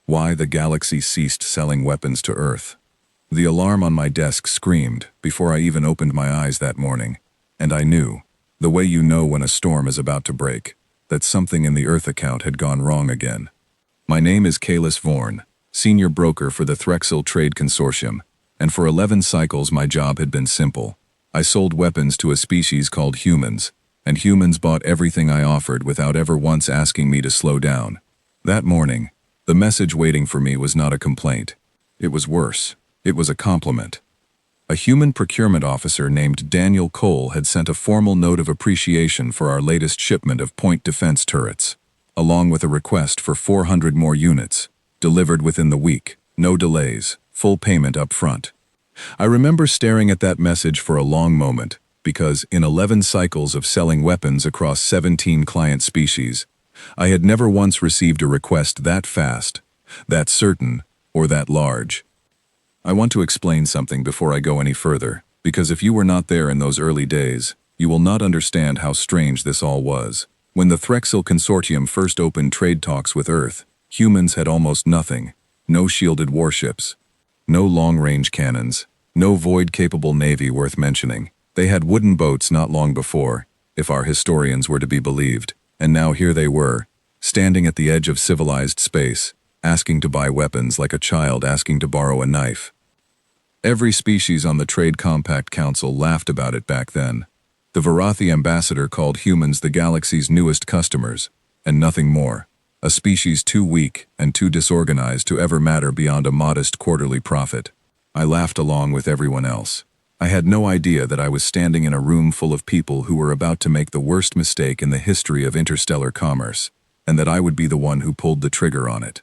Why the galaxy ceased selling weapons to Earth. The alarm on my desk screamed before I even opened my eyes that morning, and I knew, the way you know when a storm is about to break, that something in the Earth account had gone wrong again. My name is Kalis Vorn, senior broker for the Threxil Trade Consortium, and for 11 cycles my job had been simple. I sold weapons to a species called humans, and humans bought everything I offered without ever once asking me to slow down. That morning, the message waiting for me was not a complaint. It was worse. It was a compliment. A human procurement officer named Daniel Cole had sent a formal note of appreciation for our latest shipment of point defense turrets, along with a request for 400 more units, delivered within the week, no delays, full payment up front. I remember staring at that message for a long moment, because in 11 cycles of selling weapons across 17 client species, I had never once received a request that fast, that certain, or that large. I want to explain something before I go any further, because if you were not there in those early days, you will not understand how strange this all was. When the Threxil Consortium first opened trade talks with Earth, humans had almost nothing. No shielded warships, no long-range cannons, no void-capable navy worth mentioning. They had wooden boats not long before, if our historians were to be believed, and now here they were, standing at the edge of civilized space, asking to buy weapons like a child asking to borrow a knife. Every species on the Trade Compact Council laughed about it back then. The Varathi ambassador called humans the galaxy's newest customers, and nothing more. A species too weak and too disorganized to ever matter beyond a modest quarterly profit. I laughed along with everyone else. I had no idea that I was standing in a room full of people who were about to make the worst mistake in the history of interstellar commerce, and that I would be the one who pulled the trigger on it.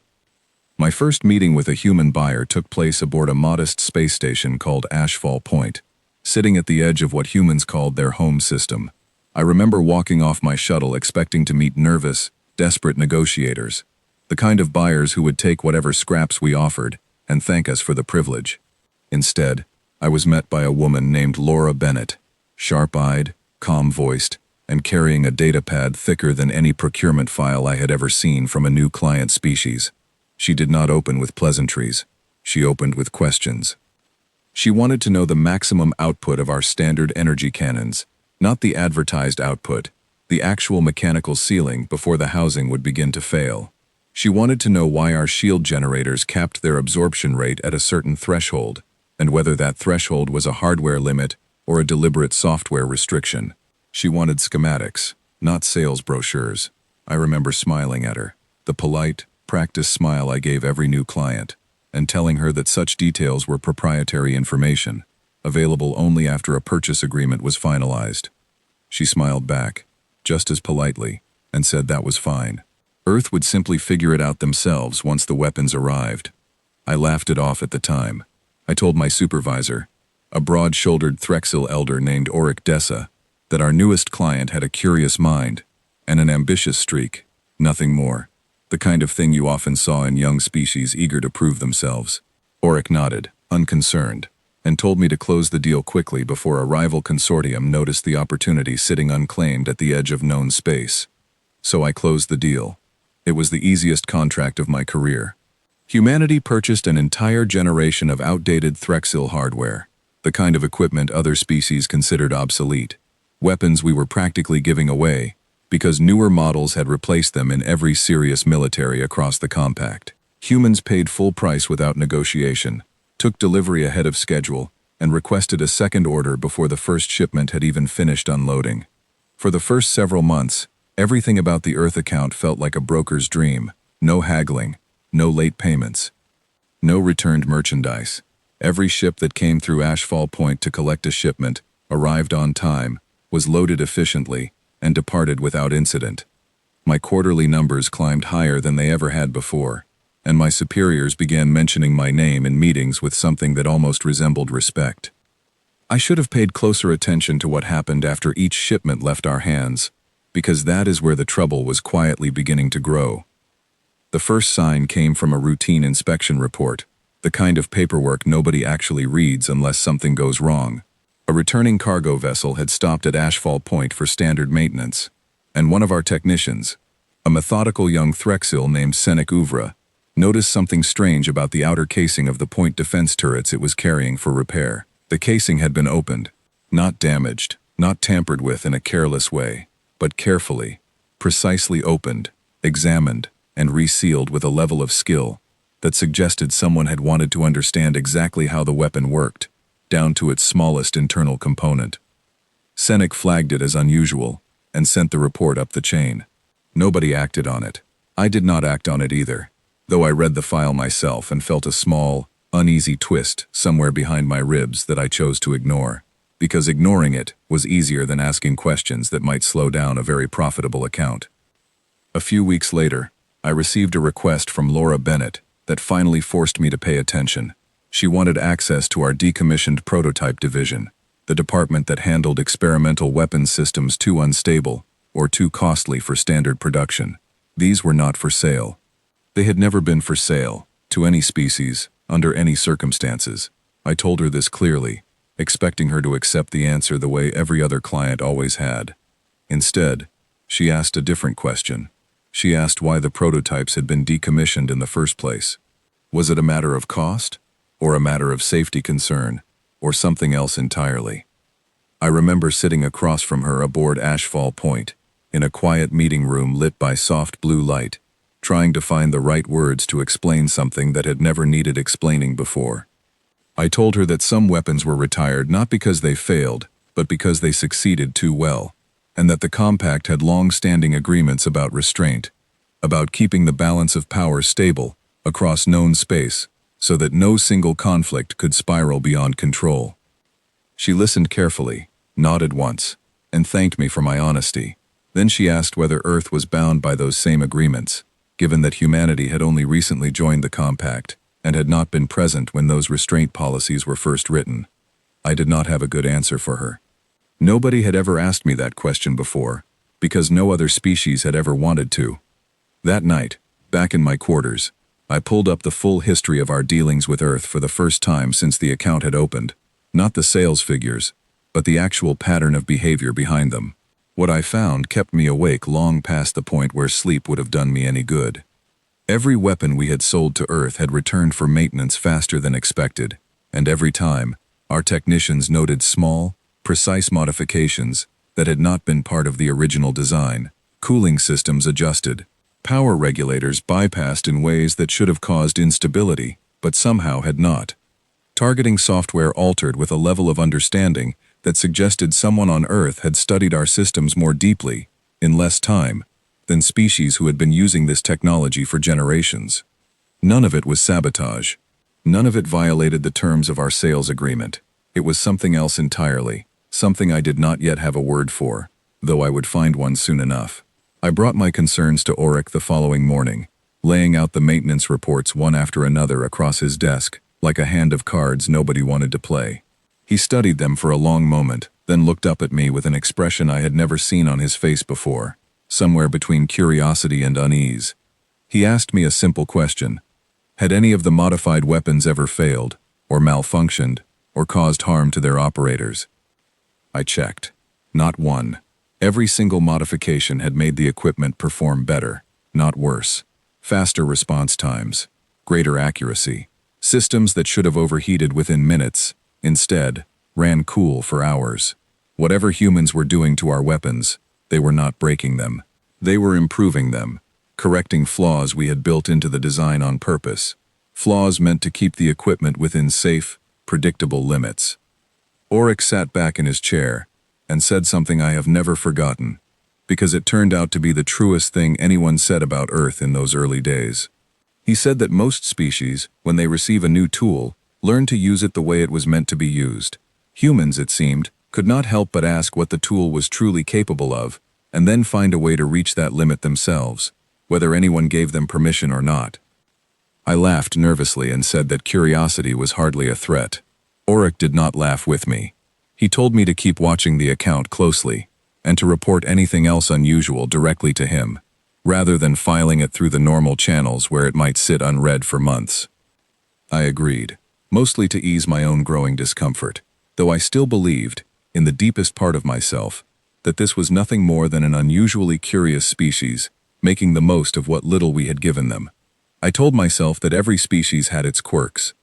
My first meeting with a human buyer took place aboard a modest space station called Ashfall Point, sitting at the edge of what humans called their home system. I remember walking off my shuttle expecting to meet nervous, desperate negotiators, the kind of buyers who would take whatever scraps we offered and thank us for the privilege. Instead, I was met by a woman named Laura Bennett, sharp-eyed, calm-voiced, and carrying a datapad thicker than any procurement file I had ever seen from a new client species. She did not open with pleasantries. She opened with questions. She wanted to know the maximum output of our standard energy cannons, not the advertised output, the actual mechanical ceiling before the housing would begin to fail. She wanted to know why our shield generators capped their absorption rate at a certain threshold, and whether that threshold was a hardware limit or a deliberate software restriction. She wanted schematics, not sales brochures. I remember smiling at her, the polite, practiced smile I gave every new client, and telling her that such details were proprietary information, available only after a purchase agreement was finalized. She smiled back, just as politely, and said that was fine. Earth would simply figure it out themselves once the weapons arrived. I laughed it off at the time. I told my supervisor, a broad-shouldered Threxil elder named Auric Dessa, that our newest client had a curious mind and an ambitious streak, nothing more. The kind of thing you often saw in young species eager to prove themselves. Auric nodded, unconcerned, and told me to close the deal quickly before a rival consortium noticed the opportunity sitting unclaimed at the edge of known space. So I closed the deal. It was the easiest contract of my career. Humanity purchased an entire generation of outdated Threxil hardware, the kind of equipment other species considered obsolete. Weapons we were practically giving away, because newer models had replaced them in every serious military across the compact. Humans paid full price without negotiation, took delivery ahead of schedule, and requested a second order before the first shipment had even finished unloading. For the first several months, everything about the Earth account felt like a broker's dream. No haggling, no late payments, no returned merchandise. Every ship that came through Ashfall Point to collect a shipment, arrived on time, was loaded efficiently, and departed without incident. My quarterly numbers climbed higher than they ever had before, and my superiors began mentioning my name in meetings with something that almost resembled respect. I should have paid closer attention to what happened after each shipment left our hands, because that is where the trouble was quietly beginning to grow. The first sign came from a routine inspection report, the kind of paperwork nobody actually reads unless something goes wrong. A returning cargo vessel had stopped at Ashfall Point for standard maintenance, and one of our technicians, a methodical young Threxil named Senek Uvra, noticed something strange about the outer casing of the point defense turrets it was carrying for repair. The casing had been opened, not damaged, not tampered with in a careless way, but carefully, precisely opened, examined, and resealed with a level of skill that suggested someone had wanted to understand exactly how the weapon worked, down to its smallest internal component. Senek flagged it as unusual and sent the report up the chain. Nobody acted on it. I did not act on it either, though I read the file myself and felt a small, uneasy twist somewhere behind my ribs that I chose to ignore, because ignoring it was easier than asking questions that might slow down a very profitable account. A few weeks later, I received a request from Laura Bennett that finally forced me to pay attention. She wanted access to our decommissioned prototype division, the department that handled experimental weapons systems too unstable or too costly for standard production. These were not for sale. They had never been for sale, to any species, under any circumstances. I told her this clearly, expecting her to accept the answer the way every other client always had. Instead, she asked a different question. She asked why the prototypes had been decommissioned in the first place. Was it a matter of cost, or a matter of safety concern, or something else entirely? I remember sitting across from her aboard Ashfall Point, in a quiet meeting room lit by soft blue light, trying to find the right words to explain something that had never needed explaining before. I told her that some weapons were retired not because they failed, but because they succeeded too well, and that the compact had long-standing agreements about restraint, about keeping the balance of power stable across known space so that no single conflict could spiral beyond control. She listened carefully, nodded once, and thanked me for my honesty. Then she asked whether Earth was bound by those same agreements, given that humanity had only recently joined the compact and had not been present when those restraint policies were first written. I did not have a good answer for her. Nobody had ever asked me that question before, because no other species had ever wanted to. That night, back in my quarters, I pulled up the full history of our dealings with Earth for the first time since the account had opened. Not the sales figures, but the actual pattern of behavior behind them. What I found kept me awake long past the point where sleep would have done me any good. Every weapon we had sold to Earth had returned for maintenance faster than expected, and every time, our technicians noted small, precise modifications that had not been part of the original design. Cooling systems adjusted, power regulators bypassed in ways that should have caused instability, but somehow had not. Targeting software altered with a level of understanding that suggested someone on Earth had studied our systems more deeply, in less time, than species who had been using this technology for generations. None of it was sabotage. None of it violated the terms of our sales agreement. It was something else entirely, something I did not yet have a word for, though I would find one soon enough. I brought my concerns to Auric the following morning, laying out the maintenance reports one after another across his desk, like a hand of cards nobody wanted to play. He studied them for a long moment, then looked up at me with an expression I had never seen on his face before, somewhere between curiosity and unease. He asked me a simple question. Had any of the modified weapons ever failed, or malfunctioned, or caused harm to their operators? I checked. Not one. Every single modification had made the equipment perform better, not worse. Faster response times, greater accuracy. Systems that should have overheated within minutes, instead, ran cool for hours. Whatever humans were doing to our weapons, they were not breaking them. They were improving them, correcting flaws we had built into the design on purpose. Flaws meant to keep the equipment within safe, predictable limits. Auric sat back in his chair and said something I have never forgotten, because it turned out to be the truest thing anyone said about Earth in those early days. He said that most species, when they receive a new tool, learn to use it the way it was meant to be used. Humans, it seemed, could not help but ask what the tool was truly capable of, and then find a way to reach that limit themselves, whether anyone gave them permission or not. I laughed nervously and said that curiosity was hardly a threat. Auric did not laugh with me. He told me to keep watching the account closely, and to report anything else unusual directly to him, rather than filing it through the normal channels where it might sit unread for months. I agreed, mostly to ease my own growing discomfort, though I still believed, in the deepest part of myself, that this was nothing more than an unusually curious species, making the most of what little we had given them. I told myself that every species had its quirks.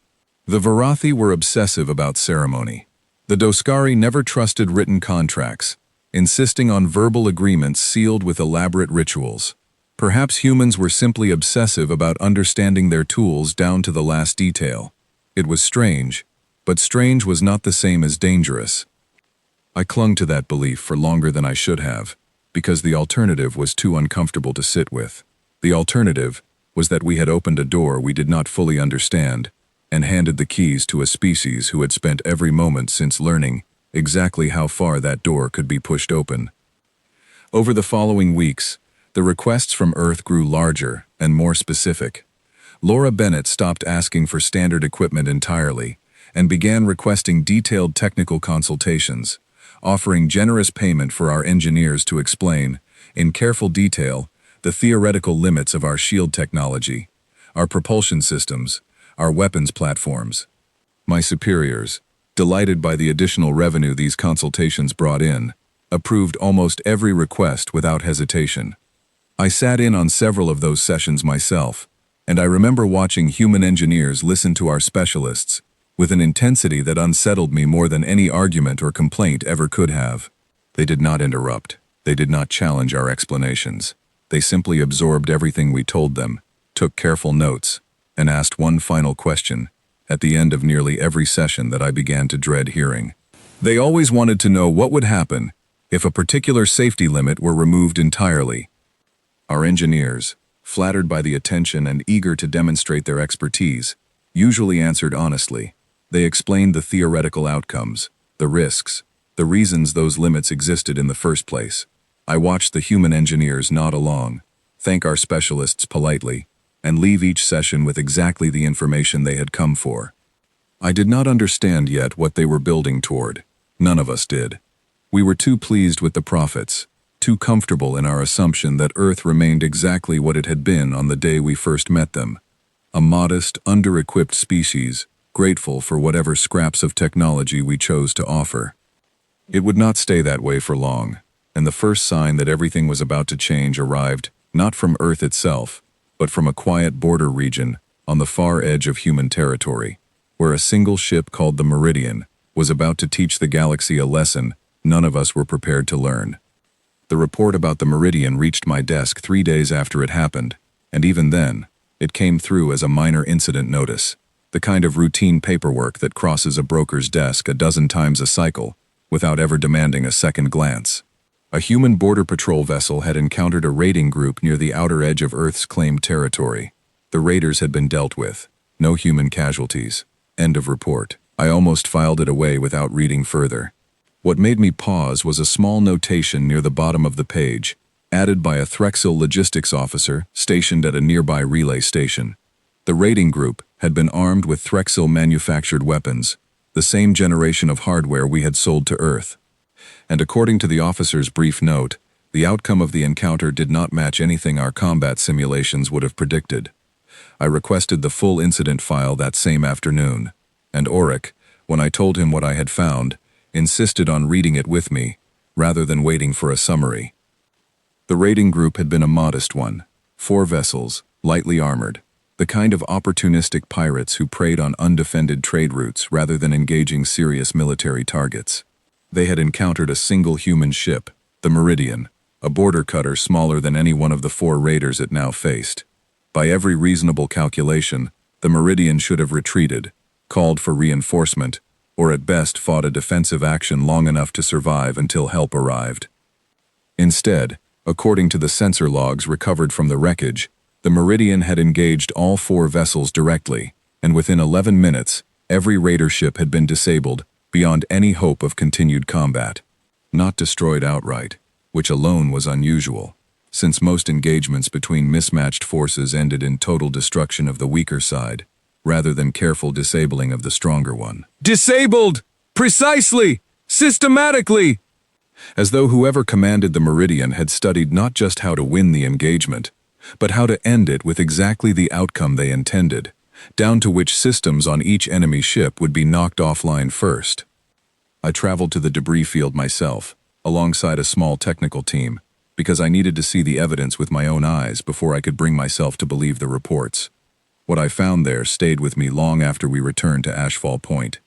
The Varathi were obsessive about ceremony. The Doskari never trusted written contracts, insisting on verbal agreements sealed with elaborate rituals. Perhaps humans were simply obsessive about understanding their tools down to the last detail. It was strange, but strange was not the same as dangerous. I clung to that belief for longer than I should have, because the alternative was too uncomfortable to sit with. The alternative was that we had opened a door we did not fully understand, and handed the keys to a species who had spent every moment since learning exactly how far that door could be pushed open. Over the following weeks, the requests from Earth grew larger and more specific. Laura Bennett stopped asking for standard equipment entirely and began requesting detailed technical consultations, offering generous payment for our engineers to explain, in careful detail, the theoretical limits of our shield technology, our propulsion systems, our weapons platforms. My superiors, delighted by the additional revenue these consultations brought in, approved almost every request without hesitation. I sat in on several of those sessions myself, and I remember watching human engineers listen to our specialists with an intensity that unsettled me more than any argument or complaint ever could have. They did not interrupt. They did not challenge our explanations. They simply absorbed everything we told them, took careful notes, and asked one final question at the end of nearly every session that I began to dread hearing. They always wanted to know what would happen if a particular safety limit were removed entirely. Our engineers, flattered by the attention and eager to demonstrate their expertise, usually answered honestly. They explained the theoretical outcomes, the risks, the reasons those limits existed in the first place. I watched the human engineers nod along, thank our specialists politely, and leave each session with exactly the information they had come for. I did not understand yet what they were building toward. None of us did. We were too pleased with the profits, too comfortable in our assumption that Earth remained exactly what it had been on the day we first met them. A modest, under-equipped species, grateful for whatever scraps of technology we chose to offer. It would not stay that way for long, and the first sign that everything was about to change arrived not from Earth itself, but from a quiet border region on the far edge of human territory, where a single ship called the Meridian was about to teach the galaxy a lesson none of us were prepared to learn. The report about the Meridian reached my desk 3 days after it happened, and even then, it came through as a minor incident notice, the kind of routine paperwork that crosses a broker's desk a dozen times a cycle without ever demanding a second glance. A human border patrol vessel had encountered a raiding group near the outer edge of Earth's claimed territory. The raiders had been dealt with. No human casualties. End of report. I almost filed it away without reading further. What made me pause was a small notation near the bottom of the page, added by a Threxil logistics officer stationed at a nearby relay station. The raiding group had been armed with Threxil-manufactured weapons, the same generation of hardware we had sold to Earth. And according to the officer's brief note, the outcome of the encounter did not match anything our combat simulations would have predicted. I requested the full incident file that same afternoon, and Auric, when I told him what I had found, insisted on reading it with me, rather than waiting for a summary. The raiding group had been a modest one, 4 vessels, lightly armored, the kind of opportunistic pirates who preyed on undefended trade routes rather than engaging serious military targets. They had encountered a single human ship, the Meridian, a border cutter smaller than any one of the 4 raiders it now faced. By every reasonable calculation, the Meridian should have retreated, called for reinforcement, or at best fought a defensive action long enough to survive until help arrived. Instead, according to the sensor logs recovered from the wreckage, the Meridian had engaged all 4 vessels directly, and within 11 minutes, every raider ship had been disabled beyond any hope of continued combat. Not destroyed outright, which alone was unusual, since most engagements between mismatched forces ended in total destruction of the weaker side, rather than careful disabling of the stronger one. Disabled! Precisely! Systematically! As though whoever commanded the Meridian had studied not just how to win the engagement, but how to end it with exactly the outcome they intended, down to which systems on each enemy ship would be knocked offline first. I traveled to the debris field myself, alongside a small technical team, because I needed to see the evidence with my own eyes before I could bring myself to believe the reports. What I found there stayed with me long after we returned to Ashfall Point.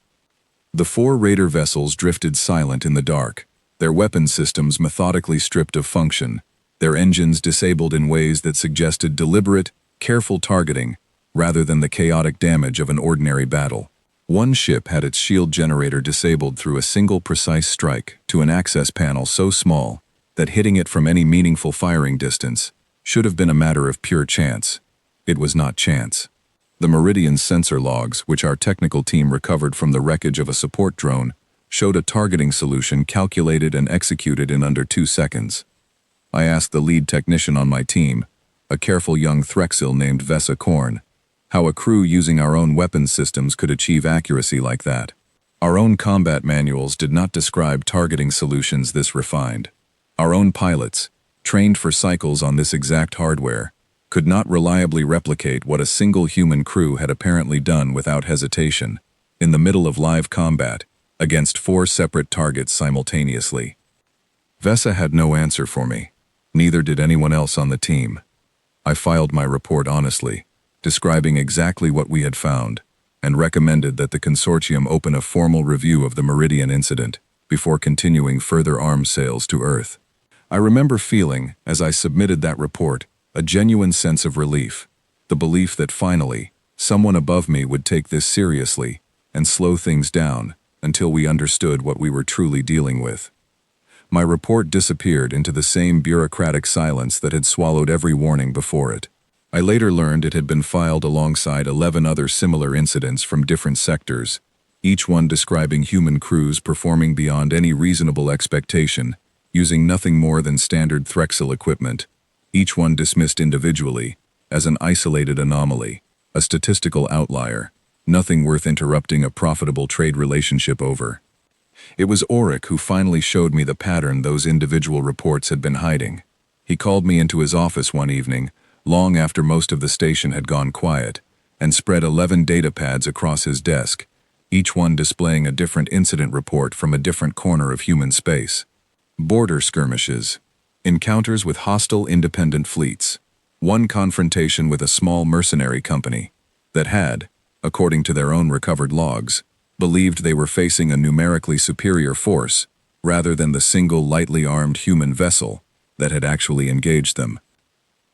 The 4 raider vessels drifted silent in the dark, their weapon systems methodically stripped of function, their engines disabled in ways that suggested deliberate, careful targeting rather than the chaotic damage of an ordinary battle. One ship had its shield generator disabled through a single precise strike to an access panel so small that hitting it from any meaningful firing distance should have been a matter of pure chance. It was not chance. The Meridian's sensor logs, which our technical team recovered from the wreckage of a support drone, showed a targeting solution calculated and executed in under 2 seconds. I asked the lead technician on my team, a careful young Threxil named Vesa Korn, how a crew using our own weapons systems could achieve accuracy like that. Our own combat manuals did not describe targeting solutions this refined. Our own pilots, trained for cycles on this exact hardware, could not reliably replicate what a single human crew had apparently done without hesitation, in the middle of live combat, against 4 separate targets simultaneously. Vesa had no answer for me. Neither did anyone else on the team. I filed my report honestly, describing exactly what we had found, and recommended that the consortium open a formal review of the Meridian incident before continuing further arms sales to Earth. I remember feeling, as I submitted that report, a genuine sense of relief, the belief that finally, someone above me would take this seriously and slow things down until we understood what we were truly dealing with. My report disappeared into the same bureaucratic silence that had swallowed every warning before it. I later learned it had been filed alongside 11 other similar incidents from different sectors, each one describing human crews performing beyond any reasonable expectation, using nothing more than standard Threxil equipment, each one dismissed individually as an isolated anomaly, a statistical outlier, nothing worth interrupting a profitable trade relationship over. It was Auric who finally showed me the pattern those individual reports had been hiding. He called me into his office one evening, long after most of the station had gone quiet, and spread 11 data pads across his desk, each one displaying a different incident report from a different corner of human space. Border skirmishes, encounters with hostile independent fleets, one confrontation with a small mercenary company that had, according to their own recovered logs, believed they were facing a numerically superior force rather than the single lightly armed human vessel that had actually engaged them.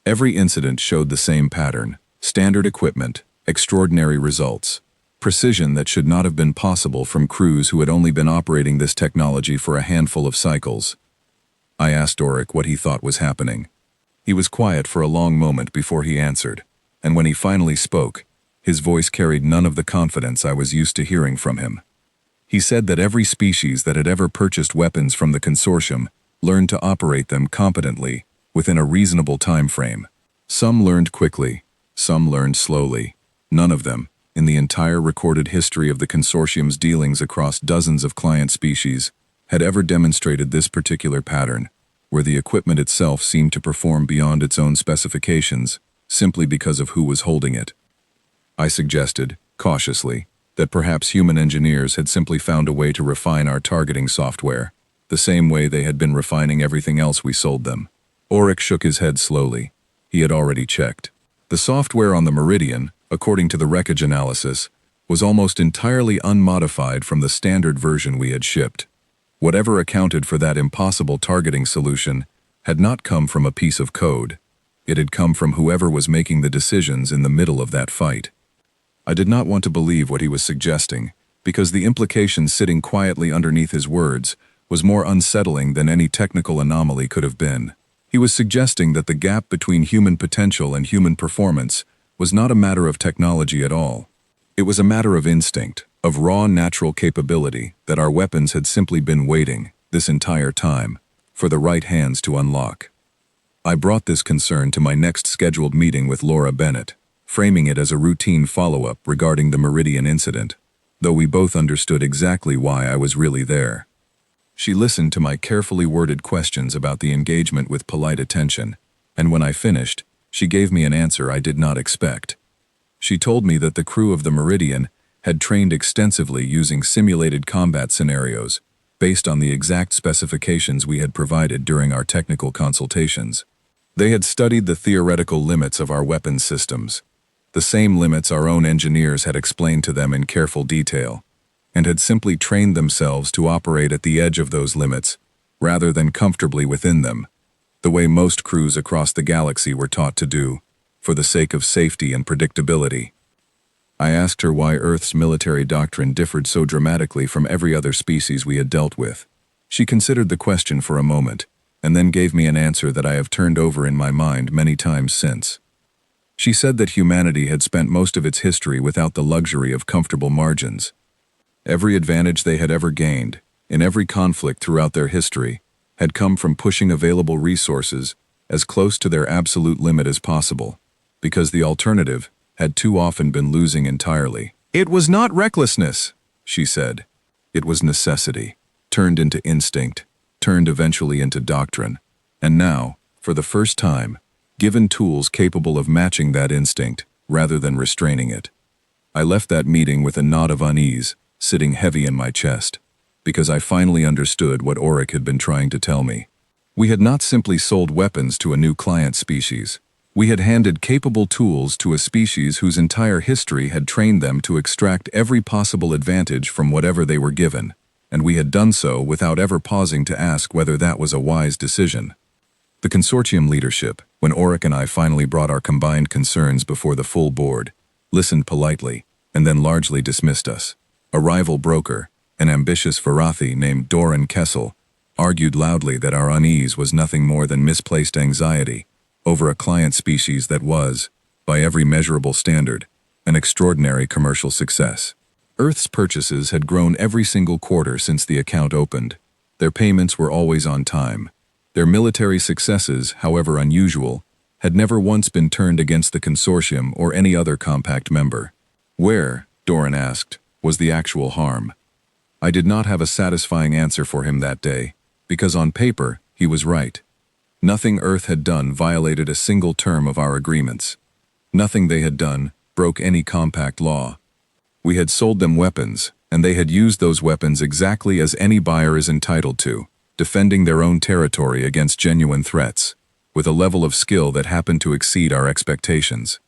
Every incident showed the same pattern: standard equipment, extraordinary results, precision that should not have been possible from crews who had only been operating this technology for a handful of cycles. I asked Auric what he thought was happening. He was quiet for a long moment before he answered, and when he finally spoke, his voice carried none of the confidence I was used to hearing from him. He said that every species that had ever purchased weapons from the consortium learned to operate them competently within a reasonable time frame. Some learned quickly, some learned slowly. None of them, in the entire recorded history of the consortium's dealings across dozens of client species, had ever demonstrated this particular pattern, where the equipment itself seemed to perform beyond its own specifications, simply because of who was holding it. I suggested, cautiously, that perhaps human engineers had simply found a way to refine our targeting software, the same way they had been refining everything else we sold them. Auric shook his head slowly. He had already checked. The software on the Meridian, according to the wreckage analysis, was almost entirely unmodified from the standard version we had shipped. Whatever accounted for that impossible targeting solution had not come from a piece of code. It had come from whoever was making the decisions in the middle of that fight. I did not want to believe what he was suggesting, because the implication sitting quietly underneath his words was more unsettling than any technical anomaly could have been. He was suggesting that the gap between human potential and human performance was not a matter of technology at all. It was a matter of instinct, of raw natural capability that our weapons had simply been waiting, this entire time, for the right hands to unlock. I brought this concern to my next scheduled meeting with Laura Bennett, framing it as a routine follow-up regarding the Meridian incident, though we both understood exactly why I was really there. She listened to my carefully worded questions about the engagement with polite attention, and when I finished, she gave me an answer I did not expect. She told me that the crew of the Meridian had trained extensively using simulated combat scenarios, based on the exact specifications we had provided during our technical consultations. They had studied the theoretical limits of our weapons systems, the same limits our own engineers had explained to them in careful detail, and had simply trained themselves to operate at the edge of those limits, rather than comfortably within them, the way most crews across the galaxy were taught to do, for the sake of safety and predictability. I asked her why Earth's military doctrine differed so dramatically from every other species we had dealt with. She considered the question for a moment, and then gave me an answer that I have turned over in my mind many times since. She said that humanity had spent most of its history without the luxury of comfortable margins. Every advantage they had ever gained, in every conflict throughout their history, had come from pushing available resources as close to their absolute limit as possible, because the alternative had too often been losing entirely. It was not recklessness, she said. It was necessity, turned into instinct, turned eventually into doctrine, and now, for the first time, given tools capable of matching that instinct rather than restraining it. I left that meeting with a knot of unease, sitting heavy in my chest, because I finally understood what Auric had been trying to tell me. We had not simply sold weapons to a new client species. We had handed capable tools to a species whose entire history had trained them to extract every possible advantage from whatever they were given, and we had done so without ever pausing to ask whether that was a wise decision. The consortium leadership, when Auric and I finally brought our combined concerns before the full board, listened politely, and then largely dismissed us. A rival broker, an ambitious Varathi named Doran Kessel, argued loudly that our unease was nothing more than misplaced anxiety over a client species that was, by every measurable standard, an extraordinary commercial success. Earth's purchases had grown every single quarter since the account opened. Their payments were always on time. Their military successes, however unusual, had never once been turned against the consortium or any other compact member. Where, Doran asked, was the actual harm? I did not have a satisfying answer for him that day, because on paper, he was right. Nothing Earth had done violated a single term of our agreements. Nothing they had done broke any compact law. We had sold them weapons, and they had used those weapons exactly as any buyer is entitled to, defending their own territory against genuine threats, with a level of skill that happened to exceed our expectations.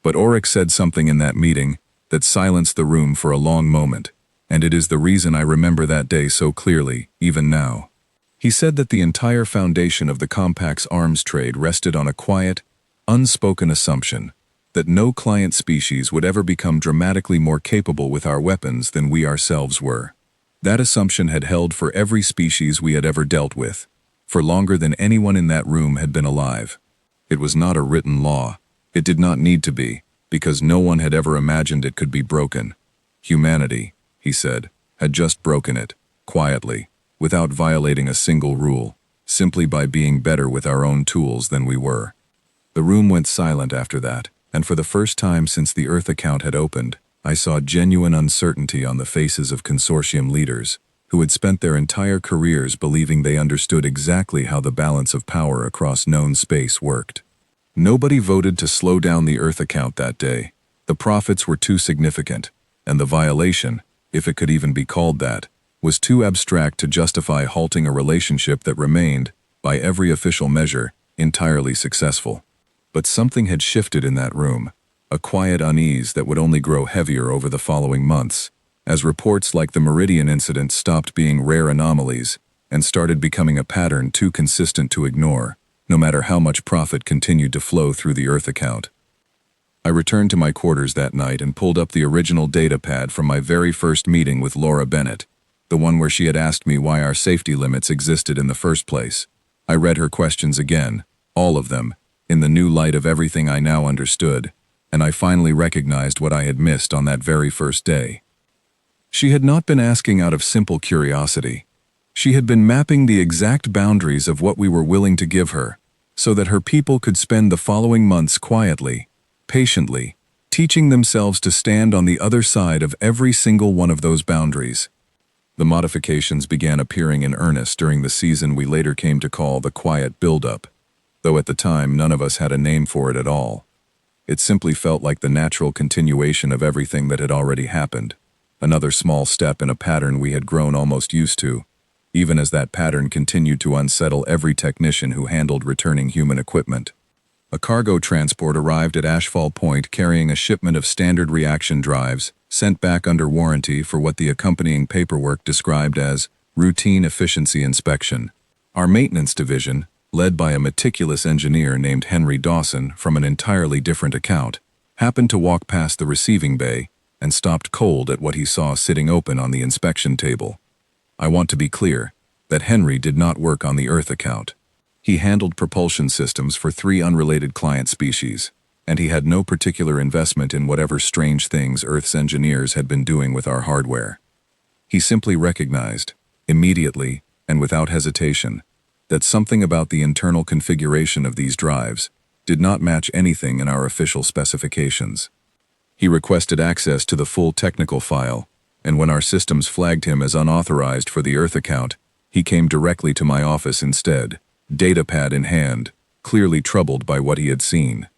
But Auric said something in that meeting that silenced the room for a long moment, and it is the reason I remember that day so clearly, even now. He said that the entire foundation of the Compact's arms trade rested on a quiet, unspoken assumption that no client species would ever become dramatically more capable with our weapons than we ourselves were. That assumption had held for every species we had ever dealt with, for longer than anyone in that room had been alive. It was not a written law. It did not need to be, because no one had ever imagined it could be broken. Humanity, he said, had just broken it, quietly, without violating a single rule, simply by being better with our own tools than we were. The room went silent after that, and for the first time since the Earth account had opened, I saw genuine uncertainty on the faces of consortium leaders, who had spent their entire careers believing they understood exactly how the balance of power across known space worked. Nobody voted to slow down the Earth account that day. The profits were too significant, and the violation, if it could even be called that, was too abstract to justify halting a relationship that remained, by every official measure, entirely successful. But something had shifted in that room, a quiet unease that would only grow heavier over the following months, as reports like the Meridian incident stopped being rare anomalies and started becoming a pattern too consistent to ignore, no matter how much profit continued to flow through the Earth account. I returned to my quarters that night and pulled up the original data pad from my very first meeting with Laura Bennett, the one where she had asked me why our safety limits existed in the first place. I read her questions again, all of them, in the new light of everything I now understood, and I finally recognized what I had missed on that very first day. She had not been asking out of simple curiosity. She had been mapping the exact boundaries of what we were willing to give her, so that her people could spend the following months quietly, patiently, teaching themselves to stand on the other side of every single one of those boundaries. The modifications began appearing in earnest during the season we later came to call the quiet buildup, though at the time none of us had a name for it at all. It simply felt like the natural continuation of everything that had already happened, another small step in a pattern we had grown almost used to, even as that pattern continued to unsettle every technician who handled returning human equipment. A cargo transport arrived at Ashfall Point carrying a shipment of standard reaction drives, sent back under warranty for what the accompanying paperwork described as routine efficiency inspection. Our maintenance division, led by a meticulous engineer named Henry Dawson from an entirely different account, happened to walk past the receiving bay and stopped cold at what he saw sitting open on the inspection table. I want to be clear that Henry did not work on the Earth account. He handled propulsion systems for 3 unrelated client species, and he had no particular investment in whatever strange things Earth's engineers had been doing with our hardware. He simply recognized, immediately and without hesitation, that something about the internal configuration of these drives did not match anything in our official specifications. He requested access to the full technical file, and when our systems flagged him as unauthorized for the Earth account, he came directly to my office instead, datapad in hand, clearly troubled by what he had seen.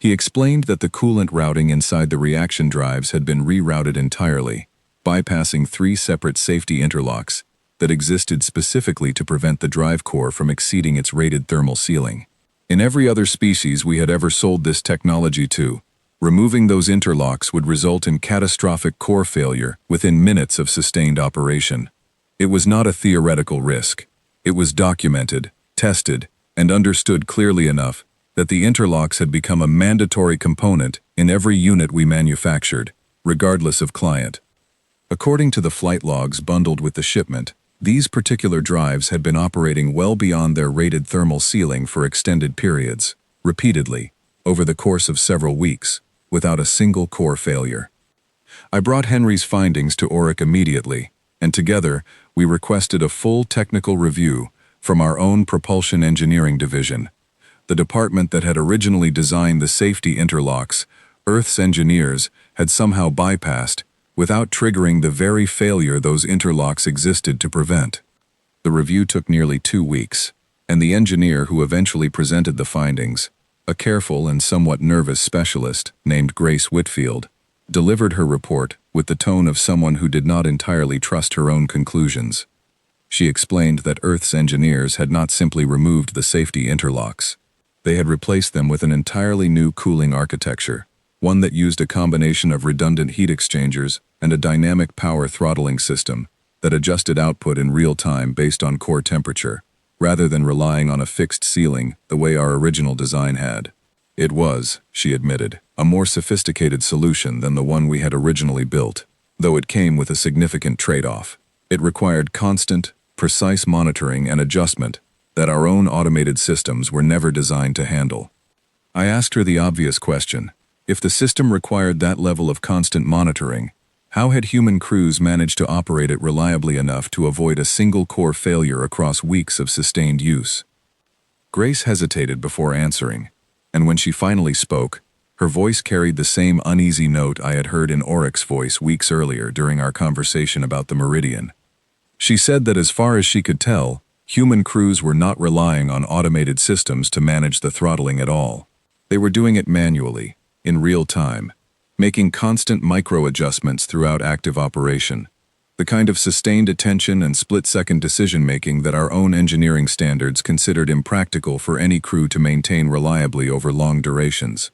He explained that the coolant routing inside the reaction drives had been rerouted entirely, bypassing 3 separate safety interlocks that existed specifically to prevent the drive core from exceeding its rated thermal ceiling. In every other species we had ever sold this technology to, removing those interlocks would result in catastrophic core failure within minutes of sustained operation. It was not a theoretical risk. It was documented, tested, and understood clearly enough that the interlocks had become a mandatory component in every unit we manufactured, regardless of client. According to the flight logs bundled with the shipment, these particular drives had been operating well beyond their rated thermal ceiling for extended periods, repeatedly, over the course of several weeks, without a single core failure. I brought Henry's findings to Auric immediately, and together we requested a full technical review from our own propulsion engineering division. The department that had originally designed the safety interlocks, Earth's engineers had somehow bypassed without triggering the very failure those interlocks existed to prevent. The review took nearly 2 weeks, and the engineer who eventually presented the findings, a careful and somewhat nervous specialist named Grace Whitfield, delivered her report with the tone of someone who did not entirely trust her own conclusions. She explained that Earth's engineers had not simply removed the safety interlocks. They had replaced them with an entirely new cooling architecture, one that used a combination of redundant heat exchangers and a dynamic power throttling system that adjusted output in real time based on core temperature, rather than relying on a fixed ceiling the way our original design had. It was, she admitted, a more sophisticated solution than the one we had originally built, though it came with a significant trade-off. It required constant, precise monitoring and adjustment that our own automated systems were never designed to handle. I asked her the obvious question: if the system required that level of constant monitoring, how had human crews managed to operate it reliably enough to avoid a single core failure across weeks of sustained use? Grace hesitated before answering, and when she finally spoke, her voice carried the same uneasy note I had heard in Auric's voice weeks earlier during our conversation about the Meridian. She said that as far as she could tell, human crews were not relying on automated systems to manage the throttling at all. They were doing it manually, in real time, making constant micro-adjustments throughout active operation, the kind of sustained attention and split-second decision-making that our own engineering standards considered impractical for any crew to maintain reliably over long durations.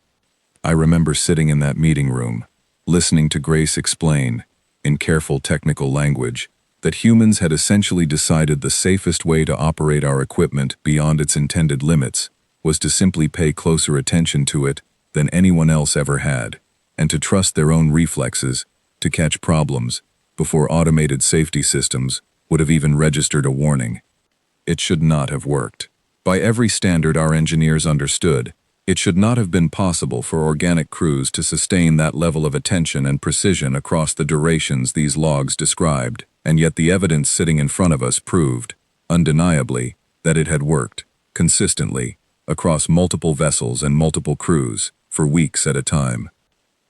I remember sitting in that meeting room, listening to Grace explain, in careful technical language, that humans had essentially decided the safest way to operate our equipment beyond its intended limits was to simply pay closer attention to it than anyone else ever had, and to trust their own reflexes to catch problems before automated safety systems would have even registered a warning. It should not have worked. By every standard our engineers understood, it should not have been possible for organic crews to sustain that level of attention and precision across the durations these logs described, and yet the evidence sitting in front of us proved, undeniably, that it had worked, consistently, across multiple vessels and multiple crews, for weeks at a time.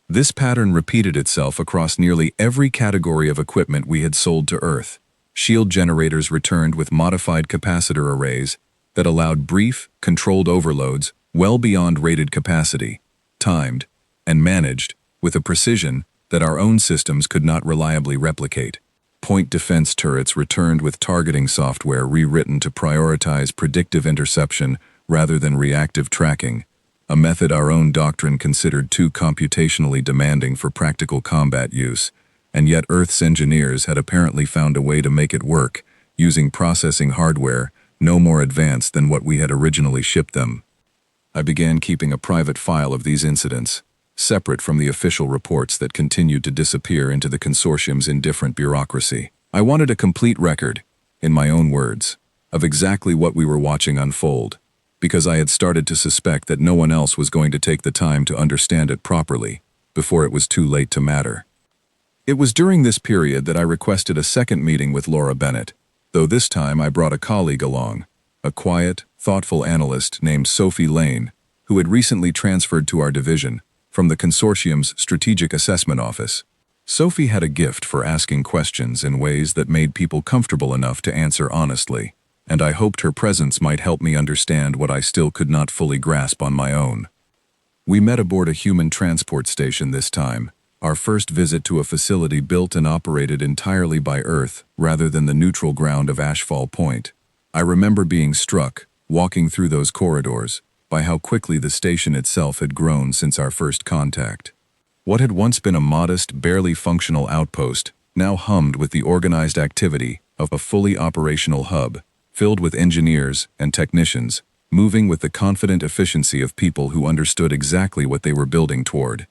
This pattern repeated itself across nearly every category of equipment we had sold to Earth. Shield generators returned with modified capacitor arrays that allowed brief, controlled overloads well beyond rated capacity, timed, and managed with a precision that our own systems could not reliably replicate. Point defense turrets returned with targeting software rewritten to prioritize predictive interception rather than reactive tracking, a method our own doctrine considered too computationally demanding for practical combat use, and yet Earth's engineers had apparently found a way to make it work, using processing hardware no more advanced than what we had originally shipped them. I began keeping a private file of these incidents, separate from the official reports that continued to disappear into the consortium's indifferent bureaucracy. I wanted a complete record, in my own words, of exactly what we were watching unfold, because I had started to suspect that no one else was going to take the time to understand it properly before it was too late to matter. It was during this period that I requested a second meeting with Laura Bennett, though this time I brought a colleague along, a quiet, thoughtful analyst named Sophie Lane, who had recently transferred to our division from the consortium's Strategic Assessment Office. Sophie had a gift for asking questions in ways that made people comfortable enough to answer honestly, and I hoped her presence might help me understand what I still could not fully grasp on my own. We met aboard a human transport station this time, our first visit to a facility built and operated entirely by Earth rather than the neutral ground of Ashfall Point. I remember being struck, walking through those corridors, by how quickly the station itself had grown since our first contact. What had once been a modest, barely functional outpost now hummed with the organized activity of a fully operational hub, filled with engineers and technicians, moving with the confident efficiency of people who understood exactly what they were building toward.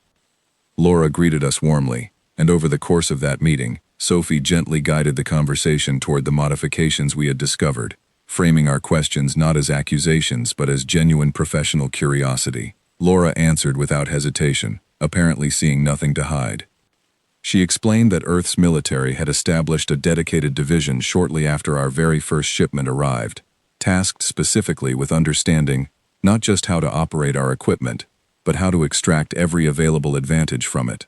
Laura greeted us warmly, and over the course of that meeting, Sophie gently guided the conversation toward the modifications we had discovered, framing our questions not as accusations but as genuine professional curiosity. Laura answered without hesitation, apparently seeing nothing to hide. She explained that Earth's military had established a dedicated division shortly after our very first shipment arrived, tasked specifically with understanding not just how to operate our equipment, but how to extract every available advantage from it.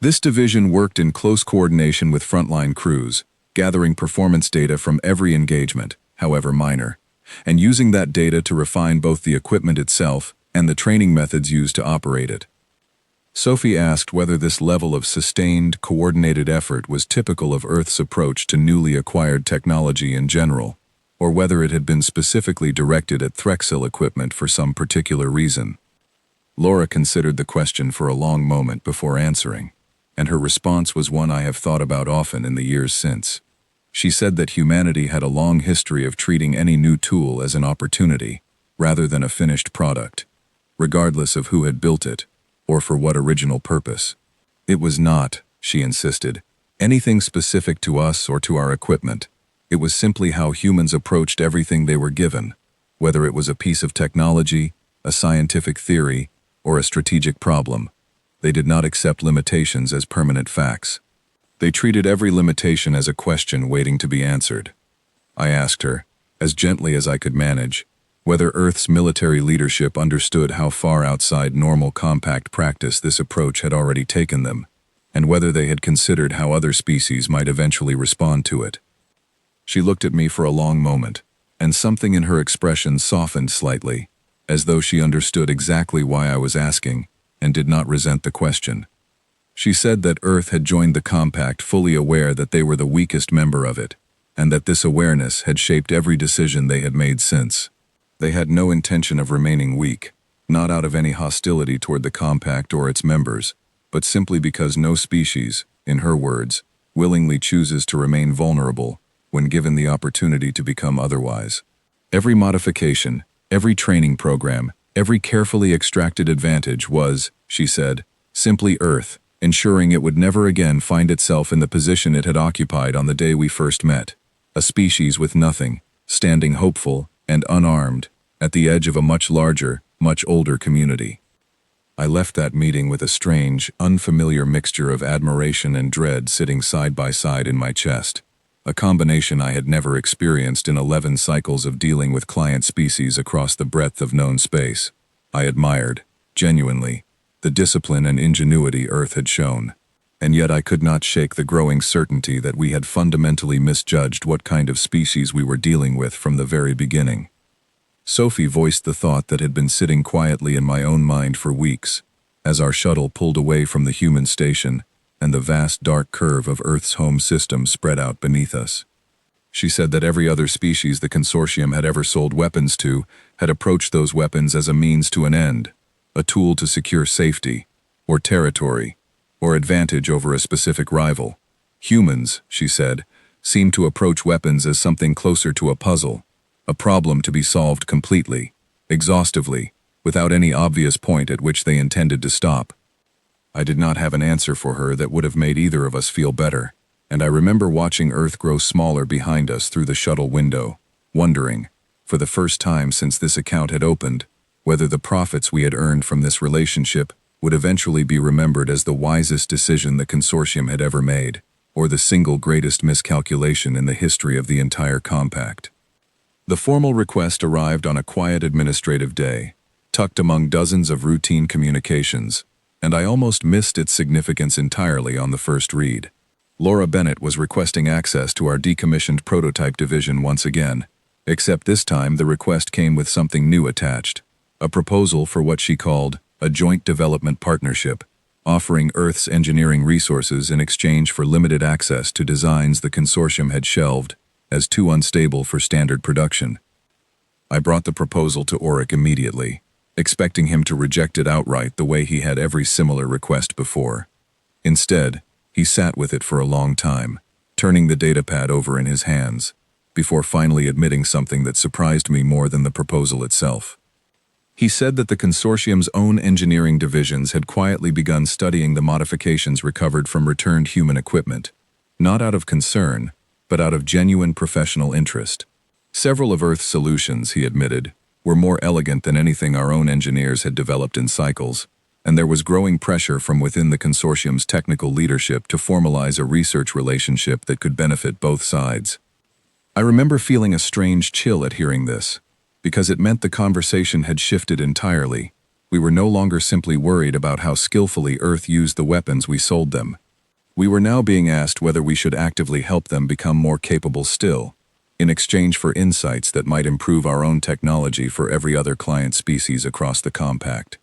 This division worked in close coordination with frontline crews, gathering performance data from every engagement, however minor, and using that data to refine both the equipment itself and the training methods used to operate it. Sophie asked whether this level of sustained, coordinated effort was typical of Earth's approach to newly acquired technology in general, or whether it had been specifically directed at Threxil equipment for some particular reason. Laura considered the question for a long moment before answering, and her response was one I have thought about often in the years since. She said that humanity had a long history of treating any new tool as an opportunity, rather than a finished product, regardless of who had built it, or for what original purpose. It was not, she insisted, anything specific to us or to our equipment. It was simply how humans approached everything they were given, whether it was a piece of technology, a scientific theory, or a strategic problem. They did not accept limitations as permanent facts. They treated every limitation as a question waiting to be answered. I asked her, as gently as I could manage, whether Earth's military leadership understood how far outside normal compact practice this approach had already taken them, and whether they had considered how other species might eventually respond to it. She looked at me for a long moment, and something in her expression softened slightly, as though she understood exactly why I was asking, and did not resent the question. She said that Earth had joined the compact fully aware that they were the weakest member of it, and that this awareness had shaped every decision they had made since. They had no intention of remaining weak, not out of any hostility toward the compact or its members, but simply because no species, in her words, willingly chooses to remain vulnerable when given the opportunity to become otherwise. Every modification, every training program, every carefully extracted advantage was, she said, simply Earth, ensuring it would never again find itself in the position it had occupied on the day we first met, a species with nothing, standing hopeful and unarmed, at the edge of a much larger, much older community. I left that meeting with a strange, unfamiliar mixture of admiration and dread sitting side by side in my chest, a combination I had never experienced in 11 cycles of dealing with client species across the breadth of known space. I admired, genuinely, the discipline and ingenuity Earth had shown, and yet I could not shake the growing certainty that we had fundamentally misjudged what kind of species we were dealing with from the very beginning. Sophie voiced the thought that had been sitting quietly in my own mind for weeks, as our shuttle pulled away from the human station and the vast dark curve of Earth's home system spread out beneath us. She said that every other species the consortium had ever sold weapons to had approached those weapons as a means to an end, a tool to secure safety, or territory, or advantage over a specific rival. Humans, she said, seem to approach weapons as something closer to a puzzle, a problem to be solved completely, exhaustively, without any obvious point at which they intended to stop. I did not have an answer for her that would have made either of us feel better, and I remember watching Earth grow smaller behind us through the shuttle window, wondering, for the first time since this account had opened, whether the profits we had earned from this relationship would eventually be remembered as the wisest decision the consortium had ever made, or the single greatest miscalculation in the history of the entire compact. The formal request arrived on a quiet administrative day, tucked among dozens of routine communications, and I almost missed its significance entirely on the first read. Laura Bennett was requesting access to our decommissioned prototype division once again, except this time the request came with something new attached, a proposal for what she called a joint development partnership, offering Earth's engineering resources in exchange for limited access to designs the consortium had shelved as too unstable for standard production. I brought the proposal to Auric immediately, expecting him to reject it outright the way he had every similar request before. Instead, he sat with it for a long time, turning the datapad over in his hands, before finally admitting something that surprised me more than the proposal itself. He said that the consortium's own engineering divisions had quietly begun studying the modifications recovered from returned human equipment, not out of concern, but out of genuine professional interest. Several of Earth's solutions, he admitted, were more elegant than anything our own engineers had developed in cycles, and there was growing pressure from within the consortium's technical leadership to formalize a research relationship that could benefit both sides. I remember feeling a strange chill at hearing this, because it meant the conversation had shifted entirely. We were no longer simply worried about how skillfully Earth used the weapons we sold them. We were now being asked whether we should actively help them become more capable still, in exchange for insights that might improve our own technology for every other client species across the compact.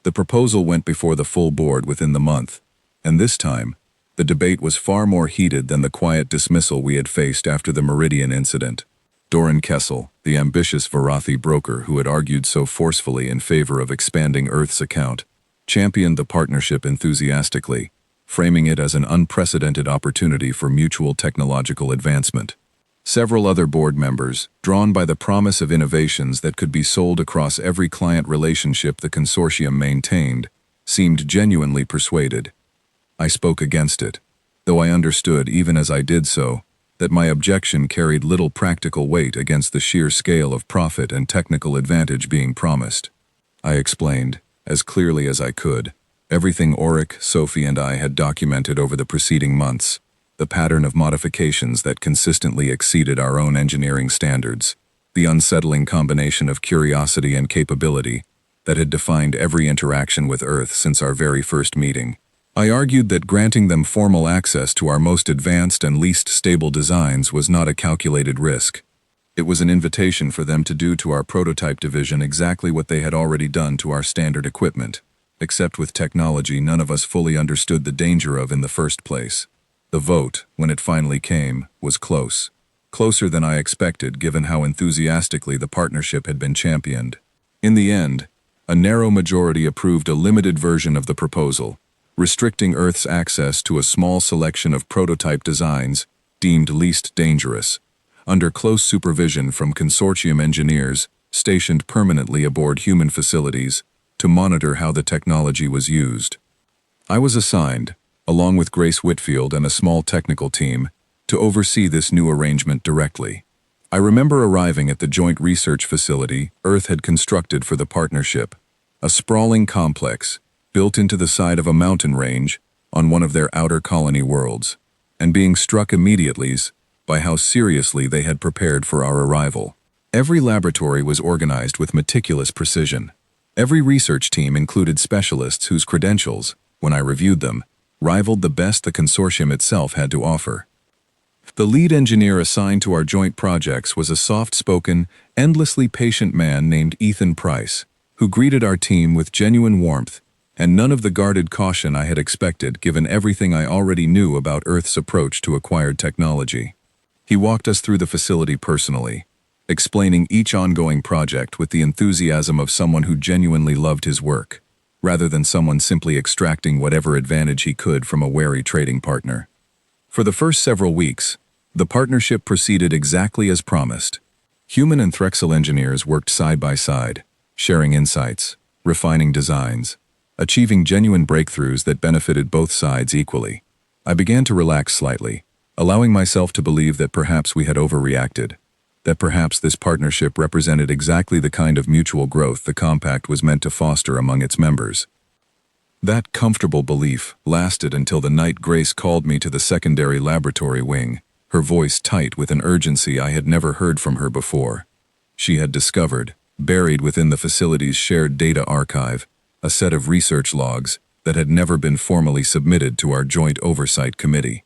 The proposal went before the full board within the month, and this time, the debate was far more heated than the quiet dismissal we had faced after the Meridian incident. Doran Kessel, the ambitious Varathi broker who had argued so forcefully in favor of expanding Earth's account, championed the partnership enthusiastically, framing it as an unprecedented opportunity for mutual technological advancement. Several other board members, drawn by the promise of innovations that could be sold across every client relationship the consortium maintained, seemed genuinely persuaded. I spoke against it, though I understood, even as I did so, that my objection carried little practical weight against the sheer scale of profit and technical advantage being promised. I explained, as clearly as I could, everything Auric, Sophie, and I had documented over the preceding months, the pattern of modifications that consistently exceeded our own engineering standards, the unsettling combination of curiosity and capability that had defined every interaction with Earth since our very first meeting. I argued that granting them formal access to our most advanced and least stable designs was not a calculated risk. It was an invitation for them to do to our prototype division exactly what they had already done to our standard equipment, except with technology none of us fully understood the danger of in the first place. The vote, when it finally came, was close. Closer than I expected given how enthusiastically the partnership had been championed. In the end, a narrow majority approved a limited version of the proposal, restricting Earth's access to a small selection of prototype designs deemed least dangerous, under close supervision from consortium engineers stationed permanently aboard human facilities to monitor how the technology was used. I was assigned, along with Grace Whitfield and a small technical team, to oversee this new arrangement directly. I remember arriving at the joint research facility Earth had constructed for the partnership, a sprawling complex built into the side of a mountain range on one of their outer colony worlds, and being struck immediately by how seriously they had prepared for our arrival. Every laboratory was organized with meticulous precision. Every research team included specialists whose credentials, when I reviewed them, rivaled the best the consortium itself had to offer. The lead engineer assigned to our joint projects was a soft-spoken, endlessly patient man named Ethan Price, who greeted our team with genuine warmth and none of the guarded caution I had expected given everything I already knew about Earth's approach to acquired technology. He walked us through the facility personally, explaining each ongoing project with the enthusiasm of someone who genuinely loved his work, rather than someone simply extracting whatever advantage he could from a wary trading partner. For the first several weeks, the partnership proceeded exactly as promised. Human and Threxel engineers worked side by side, sharing insights, refining designs, achieving genuine breakthroughs that benefited both sides equally. I began to relax slightly, allowing myself to believe that perhaps we had overreacted, that perhaps this partnership represented exactly the kind of mutual growth the compact was meant to foster among its members. That comfortable belief lasted until the night Grace called me to the secondary laboratory wing, her voice tight with an urgency I had never heard from her before. She had discovered, buried within the facility's shared data archive, a set of research logs that had never been formally submitted to our joint oversight committee.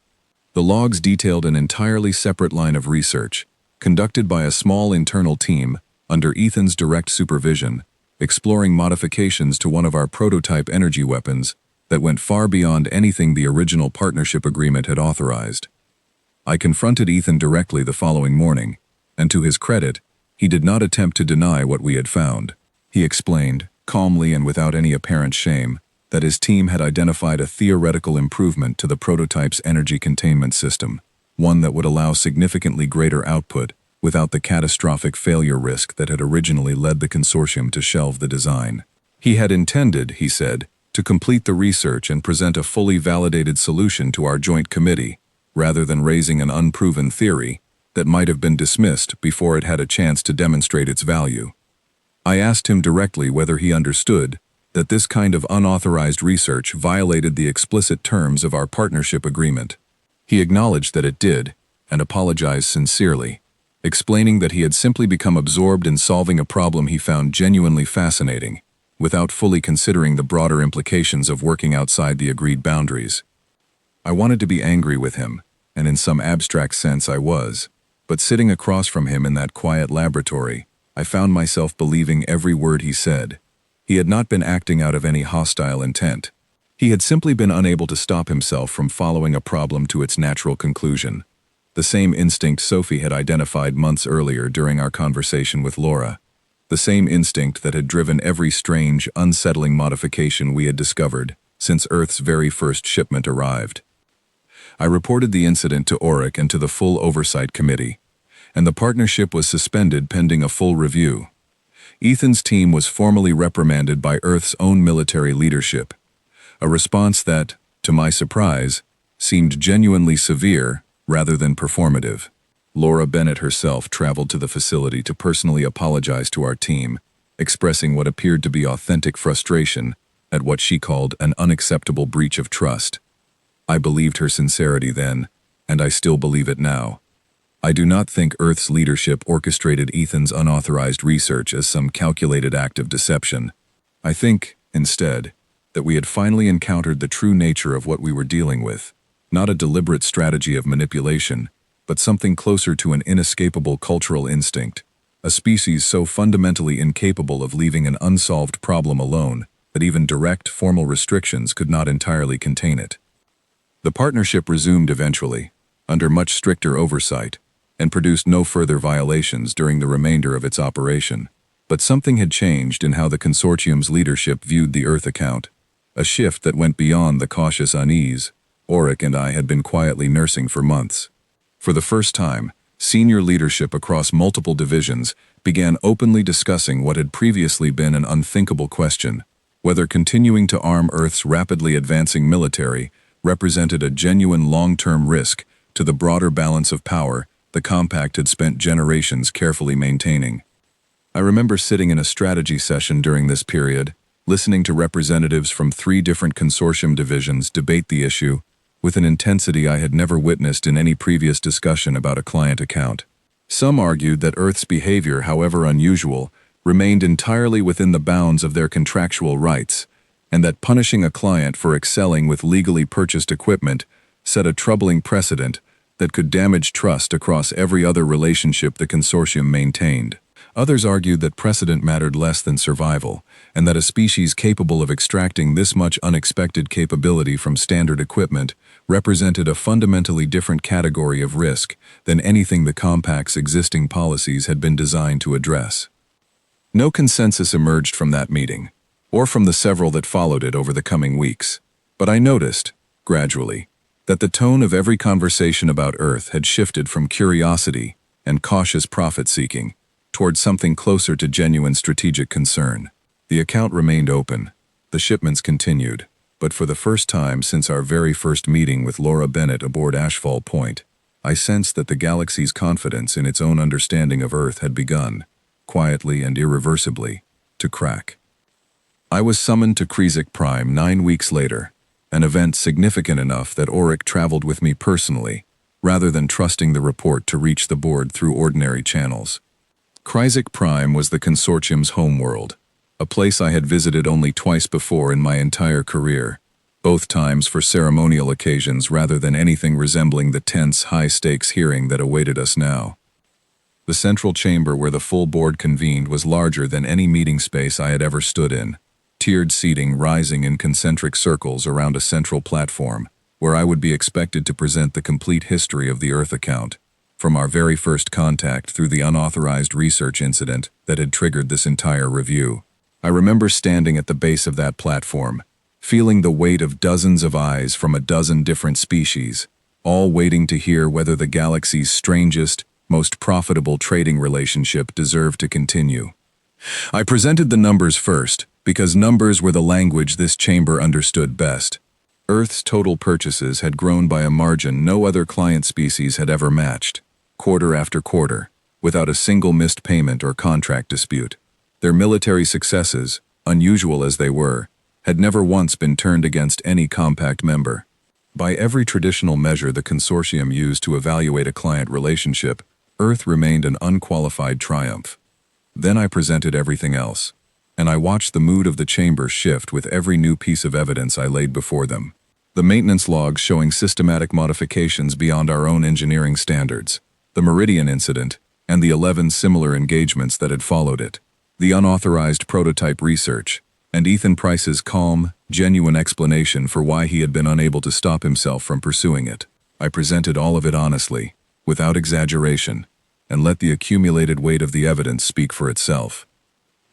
The logs detailed an entirely separate line of research, conducted by a small internal team under Ethan's direct supervision, exploring modifications to one of our prototype energy weapons that went far beyond anything the original partnership agreement had authorized. I confronted Ethan directly the following morning, and to his credit, he did not attempt to deny what we had found. He explained, calmly and without any apparent shame, that his team had identified a theoretical improvement to the prototype's energy containment system, one that would allow significantly greater output without the catastrophic failure risk that had originally led the consortium to shelve the design. He had intended, he said, to complete the research and present a fully validated solution to our joint committee, rather than raising an unproven theory that might have been dismissed before it had a chance to demonstrate its value. I asked him directly whether he understood that this kind of unauthorized research violated the explicit terms of our partnership agreement. He acknowledged that it did, and apologized sincerely, explaining that he had simply become absorbed in solving a problem he found genuinely fascinating, without fully considering the broader implications of working outside the agreed boundaries. I wanted to be angry with him, and in some abstract sense I was, but sitting across from him in that quiet laboratory, I found myself believing every word he said. He had not been acting out of any hostile intent. He had simply been unable to stop himself from following a problem to its natural conclusion. The same instinct Sophie had identified months earlier during our conversation with Laura. The same instinct that had driven every strange, unsettling modification we had discovered since Earth's very first shipment arrived. I reported the incident to Auric and to the full oversight committee, and the partnership was suspended pending a full review. Ethan's team was formally reprimanded by Earth's own military leadership, a response that, to my surprise, seemed genuinely severe rather than performative. Laura Bennett herself traveled to the facility to personally apologize to our team, expressing what appeared to be authentic frustration at what she called an unacceptable breach of trust. I believed her sincerity then, and I still believe it now. I do not think Earth's leadership orchestrated Ethan's unauthorized research as some calculated act of deception. I think, instead, that we had finally encountered the true nature of what we were dealing with, not a deliberate strategy of manipulation, but something closer to an inescapable cultural instinct, a species so fundamentally incapable of leaving an unsolved problem alone that even direct, formal restrictions could not entirely contain it. The partnership resumed eventually, under much stricter oversight, and produced no further violations during the remainder of its operation. But something had changed in how the consortium's leadership viewed the Earth account, a shift that went beyond the cautious unease Auric and I had been quietly nursing for months. For the first time, senior leadership across multiple divisions began openly discussing what had previously been an unthinkable question: whether continuing to arm Earth's rapidly advancing military represented a genuine long-term risk to the broader balance of power the compact had spent generations carefully maintaining. I remember sitting in a strategy session during this period, listening to representatives from 3 different consortium divisions debate the issue with an intensity I had never witnessed in any previous discussion about a client account. Some argued that Earth's behavior, however unusual, remained entirely within the bounds of their contractual rights, and that punishing a client for excelling with legally purchased equipment set a troubling precedent that could damage trust across every other relationship the consortium maintained. Others argued that precedent mattered less than survival, and that a species capable of extracting this much unexpected capability from standard equipment represented a fundamentally different category of risk than anything the Compact's existing policies had been designed to address. No consensus emerged from that meeting, or from the several that followed it over the coming weeks, but I noticed, gradually, that the tone of every conversation about Earth had shifted from curiosity and cautious profit-seeking toward something closer to genuine strategic concern. The account remained open, the shipments continued, but for the first time since our very first meeting with Laura Bennett aboard Ashfall Point, I sensed that the galaxy's confidence in its own understanding of Earth had begun, quietly and irreversibly, to crack. I was summoned to Krizik Prime 9 weeks later, an event significant enough that Auric traveled with me personally, rather than trusting the report to reach the board through ordinary channels. Krizik Prime was the consortium's homeworld, a place I had visited only twice before in my entire career, both times for ceremonial occasions rather than anything resembling the tense, high-stakes hearing that awaited us now. The central chamber where the full board convened was larger than any meeting space I had ever stood in, tiered seating rising in concentric circles around a central platform, where I would be expected to present the complete history of the Earth account, from our very first contact through the unauthorized research incident that had triggered this entire review. I remember standing at the base of that platform, feeling the weight of dozens of eyes from a dozen different species, all waiting to hear whether the galaxy's strangest, most profitable trading relationship deserved to continue. I presented the numbers first, because numbers were the language this chamber understood best. Earth's total purchases had grown by a margin no other client species had ever matched, quarter after quarter, without a single missed payment or contract dispute. Their military successes, unusual as they were, had never once been turned against any Compact member. By every traditional measure the consortium used to evaluate a client relationship, Earth remained an unqualified triumph. Then I presented everything else, and I watched the mood of the chamber shift with every new piece of evidence I laid before them. The maintenance logs showing systematic modifications beyond our own engineering standards, the Meridian incident, and the 11 similar engagements that had followed it, the unauthorized prototype research, and Ethan Price's calm, genuine explanation for why he had been unable to stop himself from pursuing it. I presented all of it honestly, without exaggeration, and let the accumulated weight of the evidence speak for itself.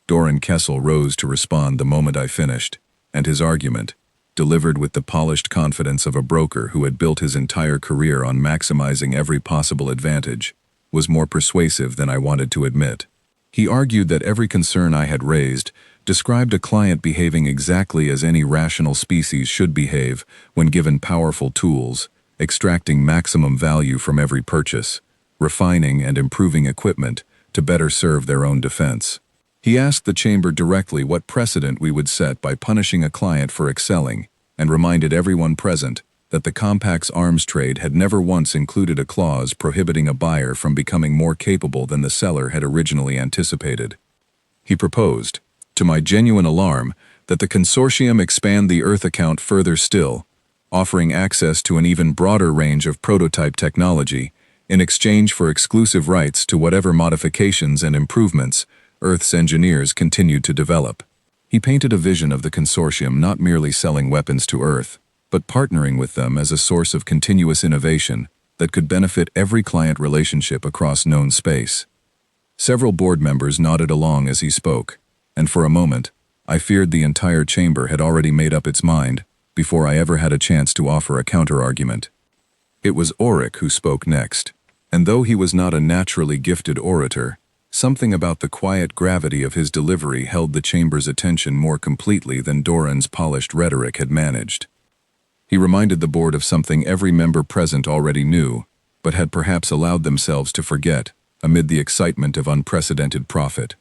Doran Kessel rose to respond the moment I finished, and his argument, delivered with the polished confidence of a broker who had built his entire career on maximizing every possible advantage, was more persuasive than I wanted to admit. He argued that every concern I had raised described a client behaving exactly as any rational species should behave when given powerful tools, extracting maximum value from every purchase, refining and improving equipment to better serve their own defense. He asked the chamber directly what precedent we would set by punishing a client for excelling, and reminded everyone present that the Compact's arms trade had never once included a clause prohibiting a buyer from becoming more capable than the seller had originally anticipated. He proposed, to my genuine alarm, that the consortium expand the Earth account further still, offering access to an even broader range of prototype technology in exchange for exclusive rights to whatever modifications and improvements Earth's engineers continued to develop. He painted a vision of the consortium not merely selling weapons to Earth, but partnering with them as a source of continuous innovation that could benefit every client relationship across known space. Several board members nodded along as he spoke, and for a moment, I feared the entire chamber had already made up its mind before I ever had a chance to offer a counter-argument. It was Auric who spoke next, and though he was not a naturally gifted orator, something about the quiet gravity of his delivery held the chamber's attention more completely than Doran's polished rhetoric had managed. He reminded the board of something every member present already knew, but had perhaps allowed themselves to forget amid the excitement of unprecedented profit.